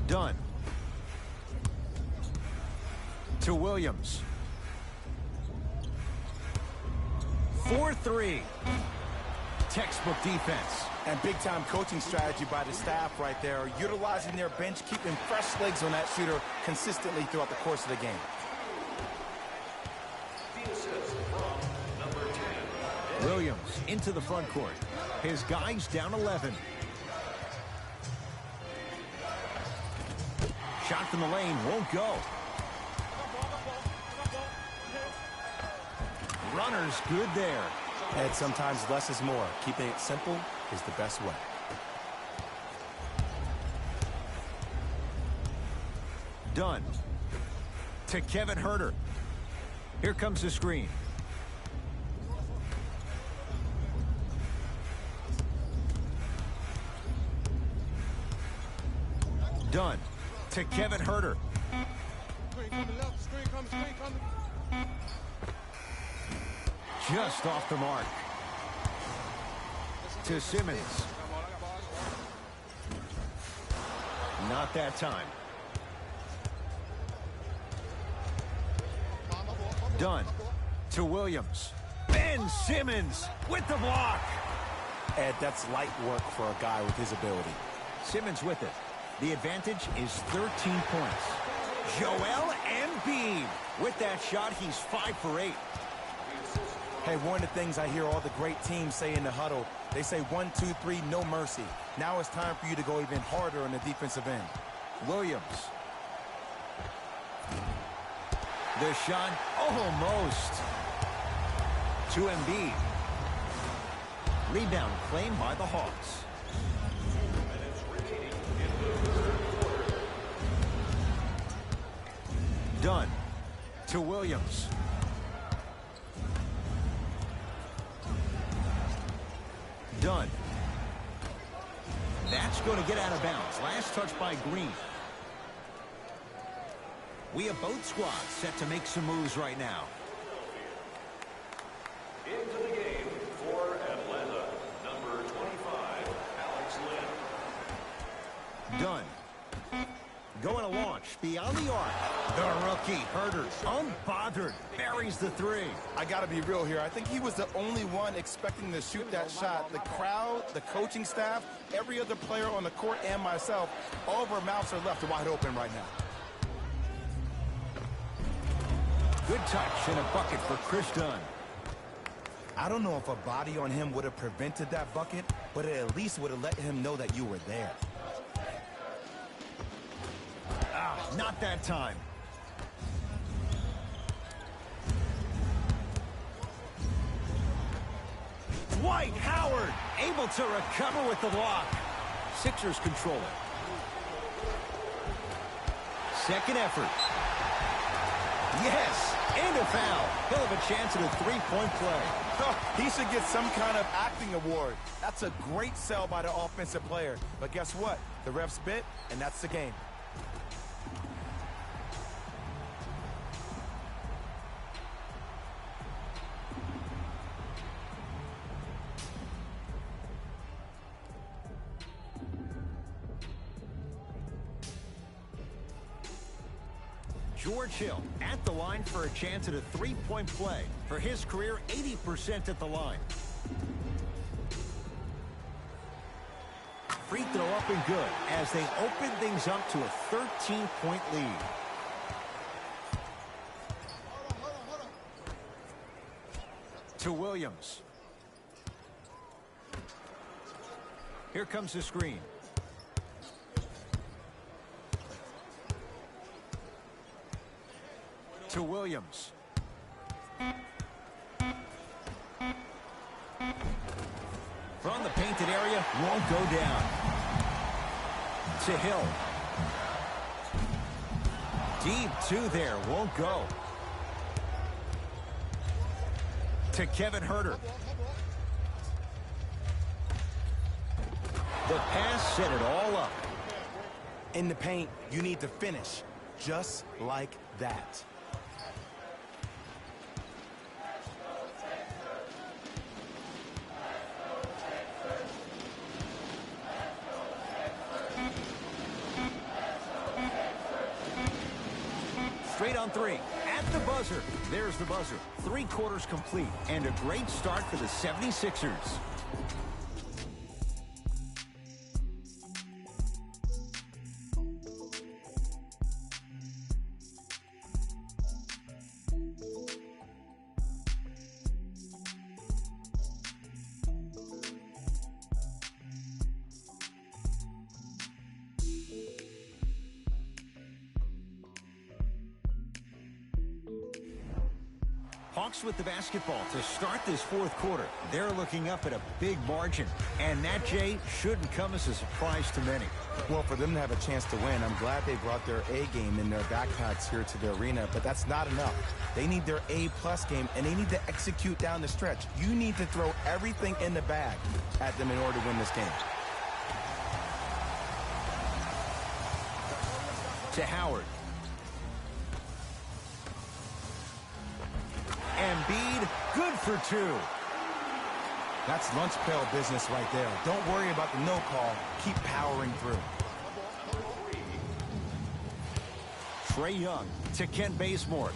Dunn. To Williams. 4-3. Textbook defense. And big-time coaching strategy by the staff right there, utilizing their bench, keeping fresh legs on that shooter consistently throughout the course of the game. The assist from number 10. Williams into the front court. His guys down 11. Shot from the lane won't go. Runner's good there. And sometimes less is more. Keeping it simple is the best way. Dunn to Kevin Huerter. Here comes the screen. Dunn to Kevin Huerter. Just off the mark. To Simmons. Not that time. Dunn to Williams. Ben Simmons with the block. Ed, that's light work for a guy with his ability. Simmons with it. The advantage is 13 points. Joel Embiid. With that shot, he's 5 for 8. Hey, one of the things I hear all the great teams say in the huddle, they say 1, 2, 3, no mercy. Now it's time for you to go even harder on the defensive end. Williams. The shot almost. To Embiid. Rebound claimed by the Hawks. Dunn to Williams. Dunn. That's going to get out of bounds. Last touch by Green. We have both squads set to make some moves right now. Into the game for Atlanta, number 25. Dunn. Going to launch beyond the arc. The rookie, Herder, unbothered, buries the three. I got to be real here. I think he was the only one expecting to shoot that shot. The crowd, the coaching staff, every other player on the court, and myself, all of our mouths are left wide open right now. Good touch and a bucket for Chris Dunn. I don't know if a body on him would have prevented that bucket, but it at least would have let him know that you were there. Not that time. Dwight Howard able to recover with the block. Sixers control it. Second effort. Yes, and a foul. He'll have a chance at a three-point play. He should get some kind of acting award. That's a great sell by the offensive player. But guess what? The refs bit, and that's the game. George Hill at the line for a chance at a three-point play. For his career, 80% at the line. Free throw up and good as they open things up to a 13-point lead. To Williams. Here comes the screen. To Williams. From the painted area, won't go down. To Hill. Deep two there, won't go. To Kevin Herder. The pass set it all up. In the paint, you need to finish just like that. Straight on three. At the buzzer. There's the buzzer. 3 quarters complete. And a great start for the 76ers. Hawks with the basketball to start this 4th quarter. They're looking up at a big margin. And that, Jay, shouldn't come as a surprise to many. Well, for them to have a chance to win, I'm glad they brought their A game in their backpacks here to the arena, but that's not enough. They need their A-plus game, and they need to execute down the stretch. You need to throw everything in the bag at them in order to win this game. To Howard. Embiid, good for 2. That's lunch pail business right there. Don't worry about the no call. Keep powering through. Trae Young to Kent Bazemore.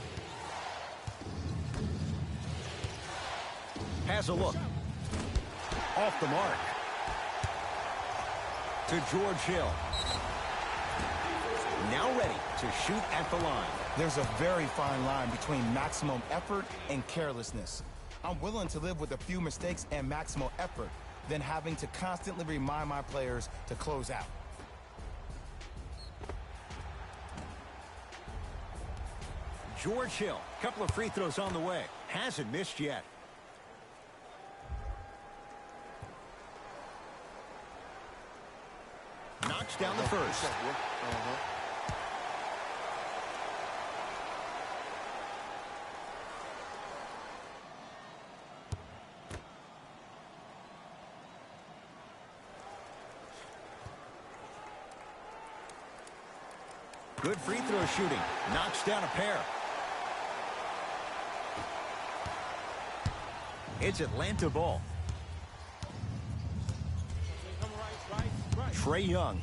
Has a look. Off the mark. To George Hill. Now ready to shoot at the line. There's a very fine line between maximum effort and carelessness. I'm willing to live with a few mistakes and maximal effort than having to constantly remind my players to close out. George Hill, couple of free throws on the way. Hasn't missed yet. Knocks down the first. Good free throw shooting. Knocks down a pair. It's Atlanta ball. Trae Young.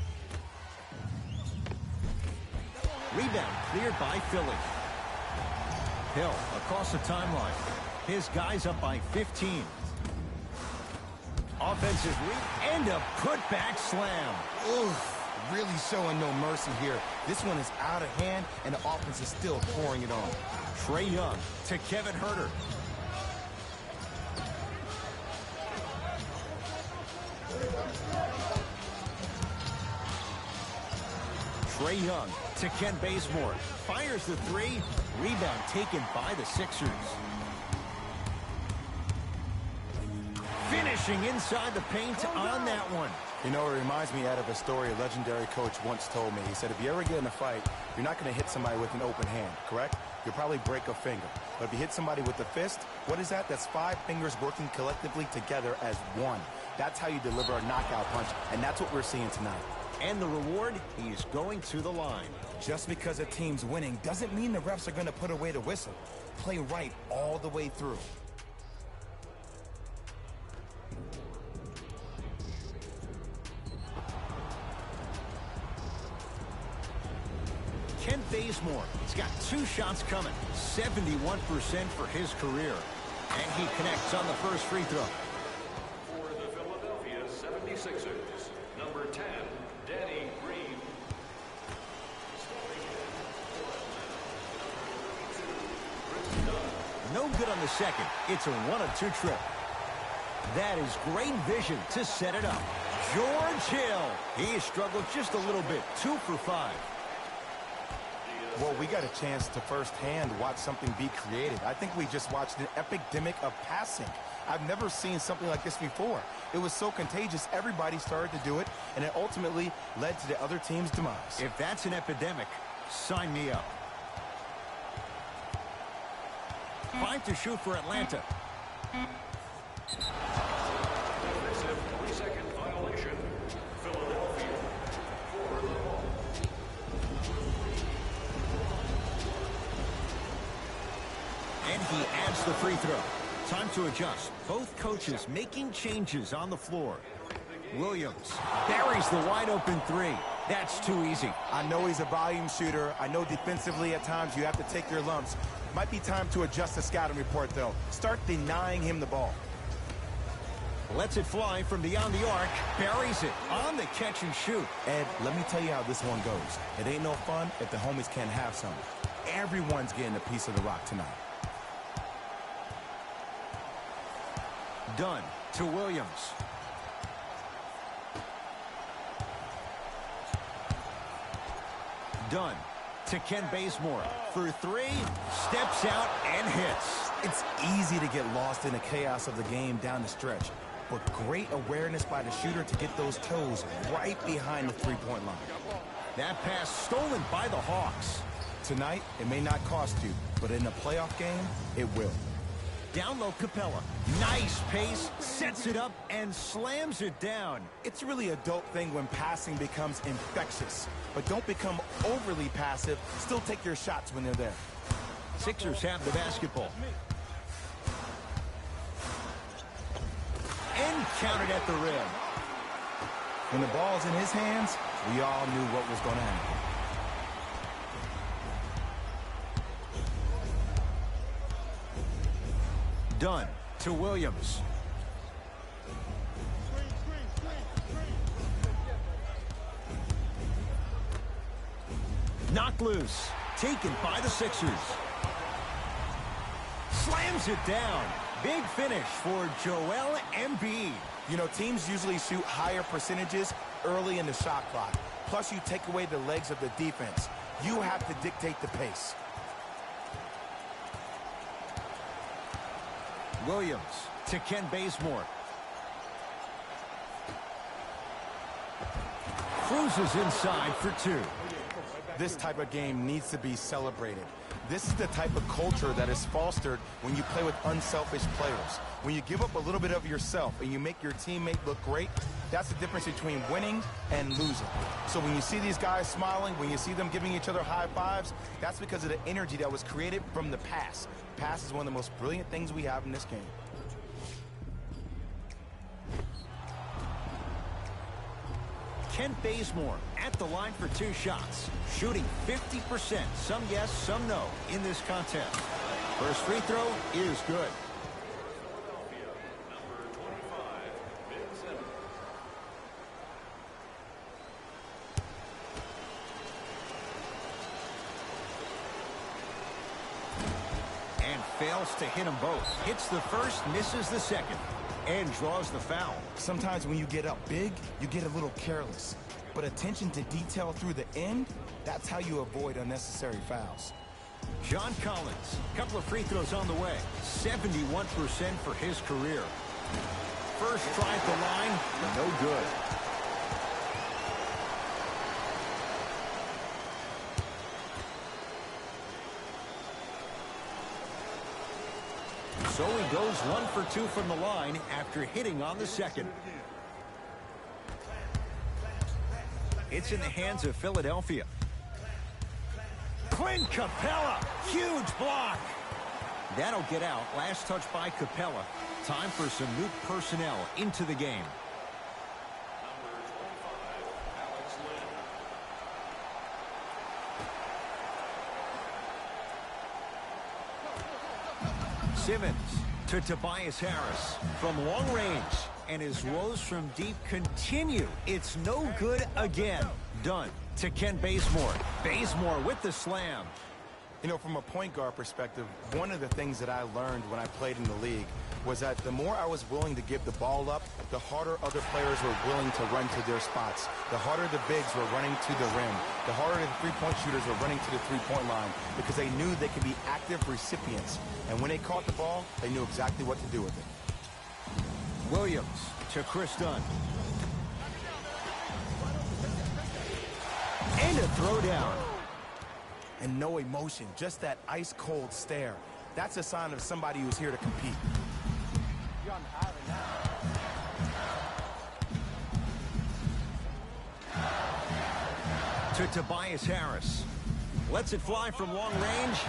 Rebound cleared by Philly. Hill across the timeline. His guys up by 15. Offensive read and a putback slam. Oof. Really showing no mercy here. This one is out of hand, and the offense is still pouring it on. Trae Young to Kevin Huerter. Trae Young to Kent Bazemore. Fires the three. Rebound taken by the Sixers. Finishing inside the paint on that one. You know, it reminds me out of a story a legendary coach once told me. He said, if you ever get in a fight, you're not going to hit somebody with an open hand, correct? You'll probably break a finger. But if you hit somebody with a fist, what is that? That's 5 fingers working collectively together as one. That's how you deliver a knockout punch, and that's what we're seeing tonight. And the reward, he's going to the line. Just because a team's winning doesn't mean the refs are going to put away the whistle. Play right all the way through. Kent Bazemore, he's got 2 shots coming, 71% for his career. And he connects on the first free throw. For the Philadelphia 76ers, number 10, Danny Green. No good on the second. It's a 1-of-2 trip. That is great vision to set it up. George Hill. He struggled just a little bit. 2 for 5. Well, we got a chance to firsthand watch something be created. I think we just watched an epidemic of passing. I've never seen something like this before. It was so contagious, everybody started to do it, and it ultimately led to the other team's demise. If that's an epidemic, sign me up. 5 to shoot for Atlanta. Offensive 3-second violation. Philadelphia for the ball. And he adds the free throw. Time to adjust. Both coaches making changes on the floor. Williams buries the wide open 3. That's too easy. I know he's a volume shooter. I know defensively at times you have to take your lumps. Might be time to adjust the scouting report, though. Start denying him the ball. Lets it fly from beyond the arc. Buries it on the catch and shoot. Ed, let me tell you how this one goes. It ain't no fun if the homies can't have some. Everyone's getting a piece of the rock tonight. Dunn to Williams. Dunn to Kent Bazemore for 3. Steps out and hits. It's easy to get lost in the chaos of the game down the stretch, but great awareness by the shooter to get those toes right behind the three-point line. That pass stolen by the Hawks. Tonight, it may not cost you, but in a playoff game, it will. Down low, Capella. Nice pace, sets it up, and slams it down. It's really a dope thing when passing becomes infectious, but don't become overly passive. Still take your shots when they're there. Sixers have the basketball. And counted at the rim. When the ball's in his hands, we all knew what was going to happen. Dunn to Williams. Knocked loose. Taken by the Sixers. Slams it down. Big finish for Joel Embiid. You know, teams usually shoot higher percentages early in the shot clock. Plus, you take away the legs of the defense. You have to dictate the pace. Williams to Kent Bazemore. Cruises inside for 2. This type of game needs to be celebrated. This is the type of culture that is fostered when you play with unselfish players. When you give up a little bit of yourself and you make your teammate look great, that's the difference between winning and losing. So when you see these guys smiling, when you see them giving each other high fives, that's because of the energy that was created from the pass. Pass is one of the most brilliant things we have in this game. Kent Bazemore at the line for 2 shots, shooting 50%. Some yes, some no in this contest. First free throw is good. And fails to hit them both. Hits the first, misses the second, and draws the foul. Sometimes when you get up big, you get a little careless. But attention to detail through the end, that's how you avoid unnecessary fouls. John Collins, a couple of free throws on the way. 71% for his career. First try at the line, no good. So he goes 1 for 2 from the line after hitting on the second. It's in the hands of Philadelphia. Clint Capella, huge block. That'll get out. Last touch by Capella. Time for some new personnel into the game. Simmons to Tobias Harris from long range, and his woes from deep continue. It's no good again. Done to Kent Bazemore. Bazemore with the slam. You know, from a point guard perspective, one of the things that I learned when I played in the league was that the more I was willing to give the ball up, the harder other players were willing to run to their spots. The harder the bigs were running to the rim. The harder the three-point shooters were running to the three-point line because they knew they could be active recipients. And when they caught the ball, they knew exactly what to do with it. Williams to Chris Dunn. And a throwdown. And no emotion, just that ice-cold stare. That's a sign of somebody who's here to compete. To Tobias Harris. Lets it fly from long range.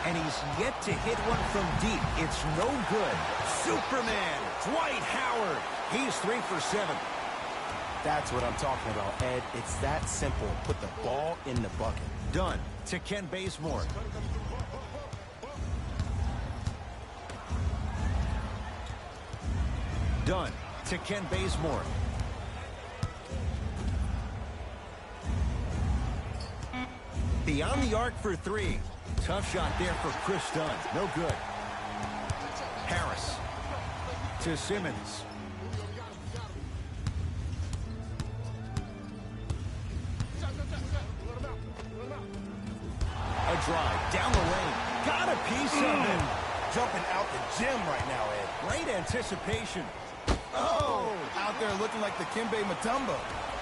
And he's yet to hit one from deep. It's no good. Superman, Dwight Howard. He's 3 for 7. That's what I'm talking about, Ed. It's that simple. Put the ball in the bucket. Done to Kent Bazemore. Done to Kent Bazemore. Beyond the arc for 3. Tough shot there for Chris Dunn. No good. Harris to Simmons. A drive down the lane. Got a piece of him. Jumping out the gym right now, Ed. Great anticipation. Oh, out there looking like the Kimbe Mutombo.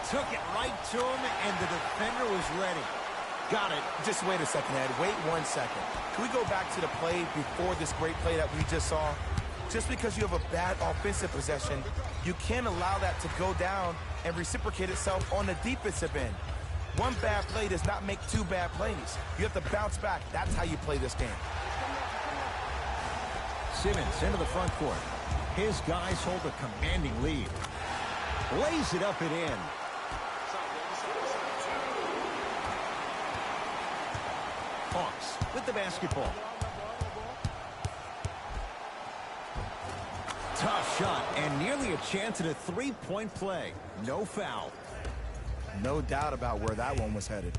Took it right to him, and the defender was ready. Got it. Just wait a second, Ed. Wait 1 second. Can we go back to the play before this great play that we just saw? Just because you have a bad offensive possession, you can't allow that to go down and reciprocate itself on the defensive end. One bad play does not make 2 bad plays. You have to bounce back. That's how you play this game. Simmons into the front court. His guys hold a commanding lead. Lays it up and in. Hawks with the basketball. Tough shot and nearly a chance at a 3-point play. No foul. No doubt about where that one was headed.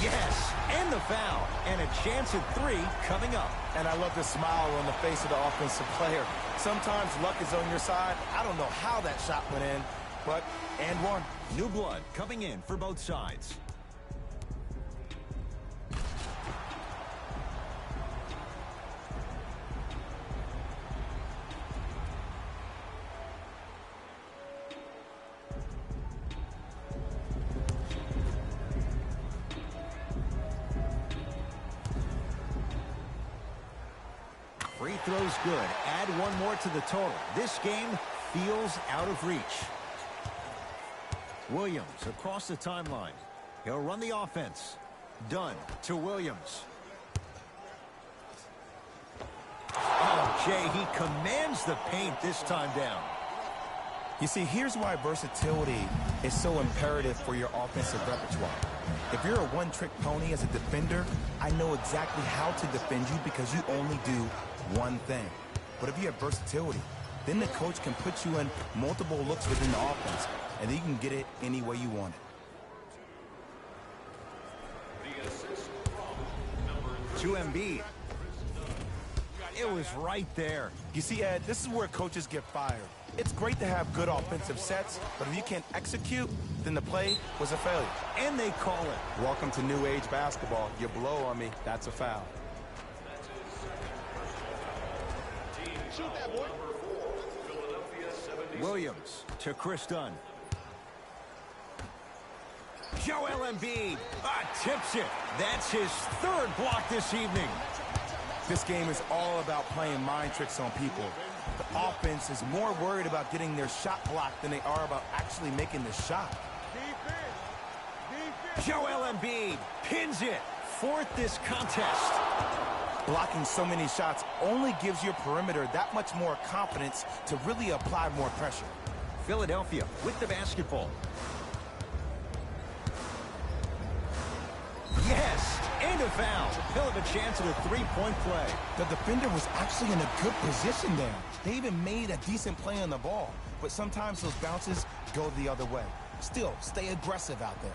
Yes, and the foul. And a chance at 3 coming up. And I love the smile on the face of the offensive player. Sometimes luck is on your side. I don't know how that shot went in, but and one. New blood coming in for both sides. Free throws good. Add one more to the total. This game feels out of reach. Williams across the timeline. He'll run the offense. Dunn to Williams. Oh, Jay, he commands the paint this time down. You see, here's why versatility is so imperative for your offensive repertoire. If you're a one-trick pony as a defender, I know exactly how to defend you because you only do one thing. But if you have versatility, then the coach can put you in multiple looks within the offense, and then you can get it any way you want it. To Embiid. It was right there. You see, Ed, this is where coaches get fired. It's great to have good offensive sets, but if you can't execute, then the play was a failure. And they call it. Welcome to new age basketball. You blow on me, that's a foul. Shoot that, boy. Philadelphia 76. Williams to Chris Dunn. Joel Embiid tips it. That's his third block this evening. This game is all about playing mind tricks on people. The offense is more worried about getting their shot blocked than they are about actually making the shot. Joel Embiid pins it. Fourth this contest. Blocking so many shots only gives your perimeter that much more confidence to really apply more pressure. Philadelphia with the basketball. Yes, and a foul. He'll have a chance at a three-point play. The defender was actually in a good position there. They even made a decent play on the ball, but sometimes those bounces go the other way. Still, stay aggressive out there.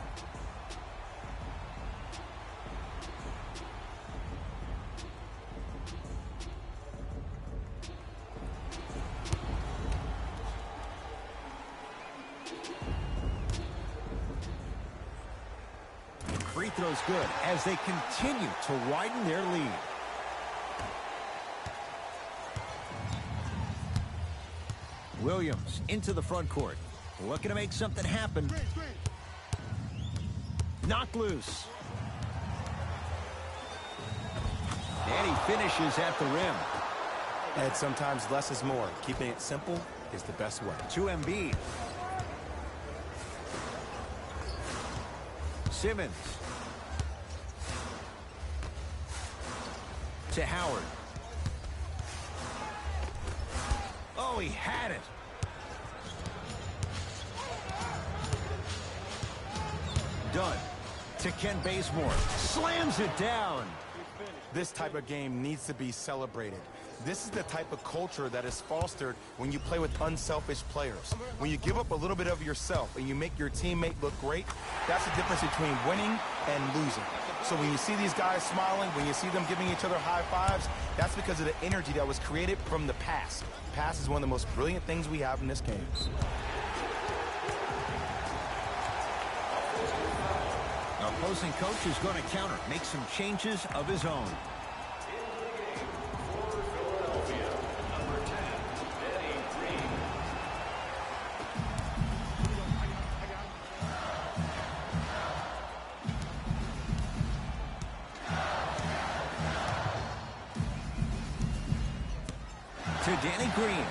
Free throw's good as they continue to widen their lead. Williams into the front court. Looking to make something happen. Knocked loose. And he finishes at the rim. And sometimes less is more. Keeping it simple is the best way. To Embiid. Simmons. To Howard. Oh, he had it. Dunn to Ken Bazemore. Slams it down. This type of game needs to be celebrated. This is the type of culture that is fostered when you play with unselfish players. When you give up a little bit of yourself and you make your teammate look great, that's the difference between winning and losing. So when you see these guys smiling, when you see them giving each other high fives, that's because of the energy that was created from the pass. Pass is one of the most brilliant things we have in this game. Opposing coach is going to counter, make some changes of his own. To Danny Green.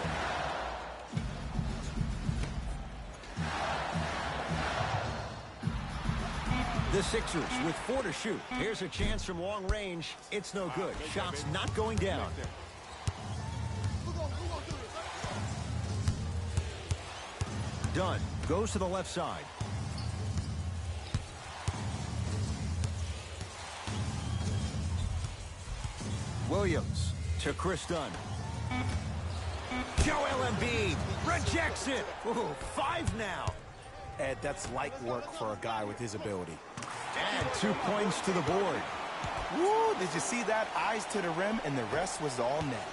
The Sixers with 4 to shoot. Here's a chance from long range. It's no good. Shot's not going down. Dunn goes to the left side. Williams to Chris Dunn. Joel Embiid rejects it. Ooh, 5 now. Ed, that's light work for a guy with his ability. Add 2 points to the board. Woo, did you see that? Eyes to the rim, and the rest was all net.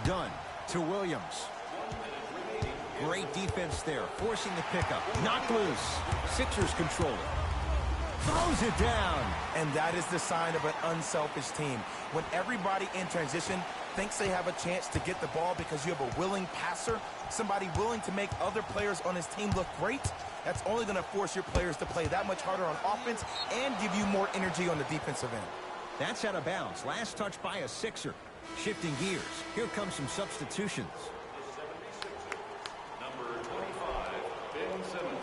Dunn to Williams. Great defense there, forcing the pickup. Knocked loose. Sixers control it. Throws it down. And that is the sign of an unselfish team. When everybody in transition thinks they have a chance to get the ball because you have a willing passer, somebody willing to make other players on his team look great, that's only going to force your players to play that much harder on offense and give you more energy on the defensive end. That's out of bounds. Last touch by a Sixer. Shifting gears. Here comes some substitutions. Number 25, Ben Simmons.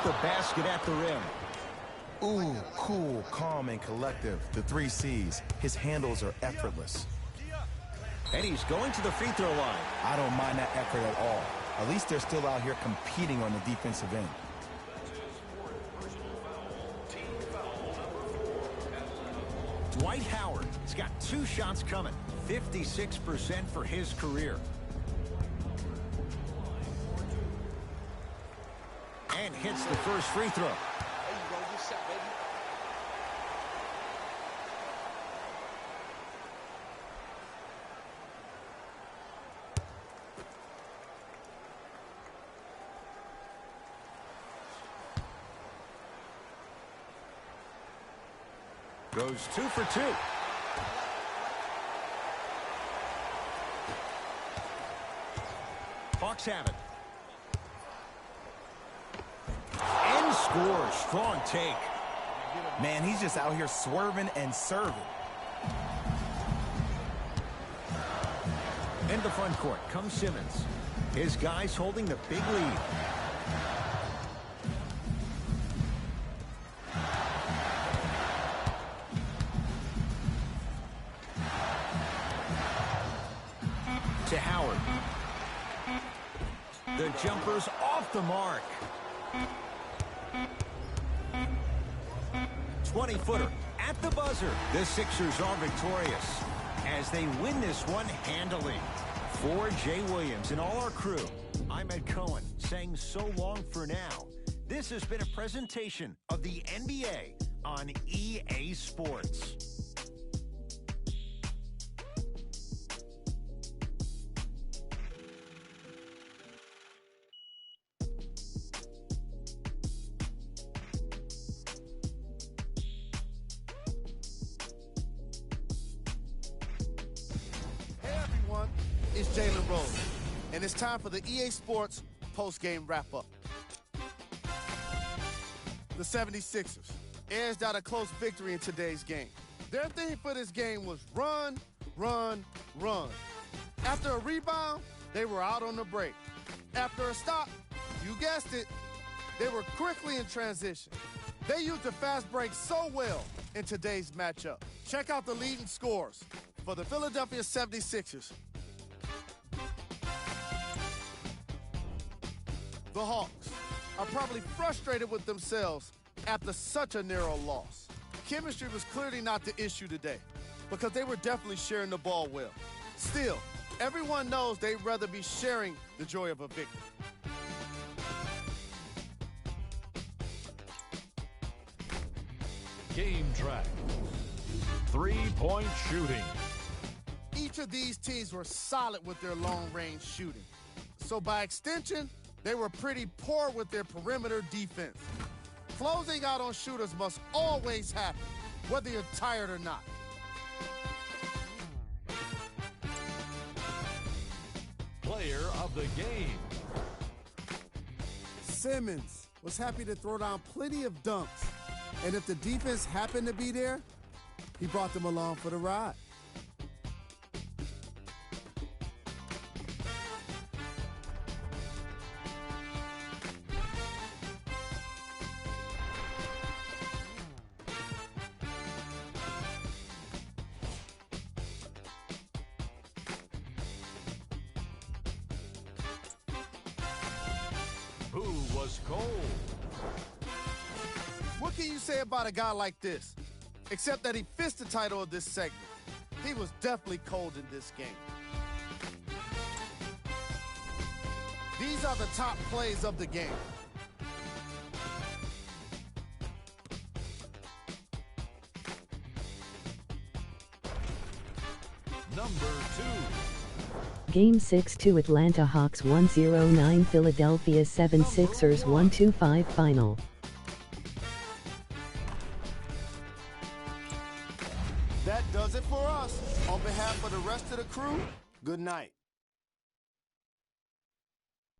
off the basket at the rim. Ooh, cool, calm, and collective. The 3 C's. His handles are effortless. And he's going to the free throw line. I don't mind that effort at all. At least they're still out here competing on the defensive end. Dwight Howard has got 2 shots coming. 56% for his career. And hits the first free throw. There you go, good shot, baby. Goes 2 for 2. Hawks have it. And scores. Strong take. Man, he's just out here swerving and serving. Into the front court comes Simmons. His guys holding the big lead. To Howard. The jumper's off the mark. 20-footer at the buzzer. The Sixers are victorious as they win this one handily. For Jay Williams and all our crew, I'm Ed Cohen saying so long for now. This has been a presentation of the NBA on EA Sports. It's Jalen Rose, and it's time for the EA Sports post-game wrap-up. The 76ers edged out a close victory in today's game. Their theme for this game was run, run, run. After a rebound, they were out on the break. After a stop, you guessed it, they were quickly in transition. They used the fast break so well in today's matchup. Check out the leading scores for the Philadelphia 76ers. The Hawks are probably frustrated with themselves after such a narrow loss. Chemistry was clearly not the issue today because they were definitely sharing the ball well. Still, everyone knows they'd rather be sharing the joy of a victory. Game track. 3-point shooting. Each of these teams were solid with their long-range shooting. So by extension, they were pretty poor with their perimeter defense. Closing out on shooters must always happen, whether you're tired or not. Player of the game. Simmons was happy to throw down plenty of dunks. And if the defense happened to be there, he brought them along for the ride. Who was cold? What can you say about a guy like this? Except that he fits the title of this segment. He was definitely cold in this game. These are the top plays of the game. Number 2. Game 6-2 Atlanta Hawks 109 Philadelphia 76ers 125 final. That does it for us. On behalf of the rest of the crew, good night.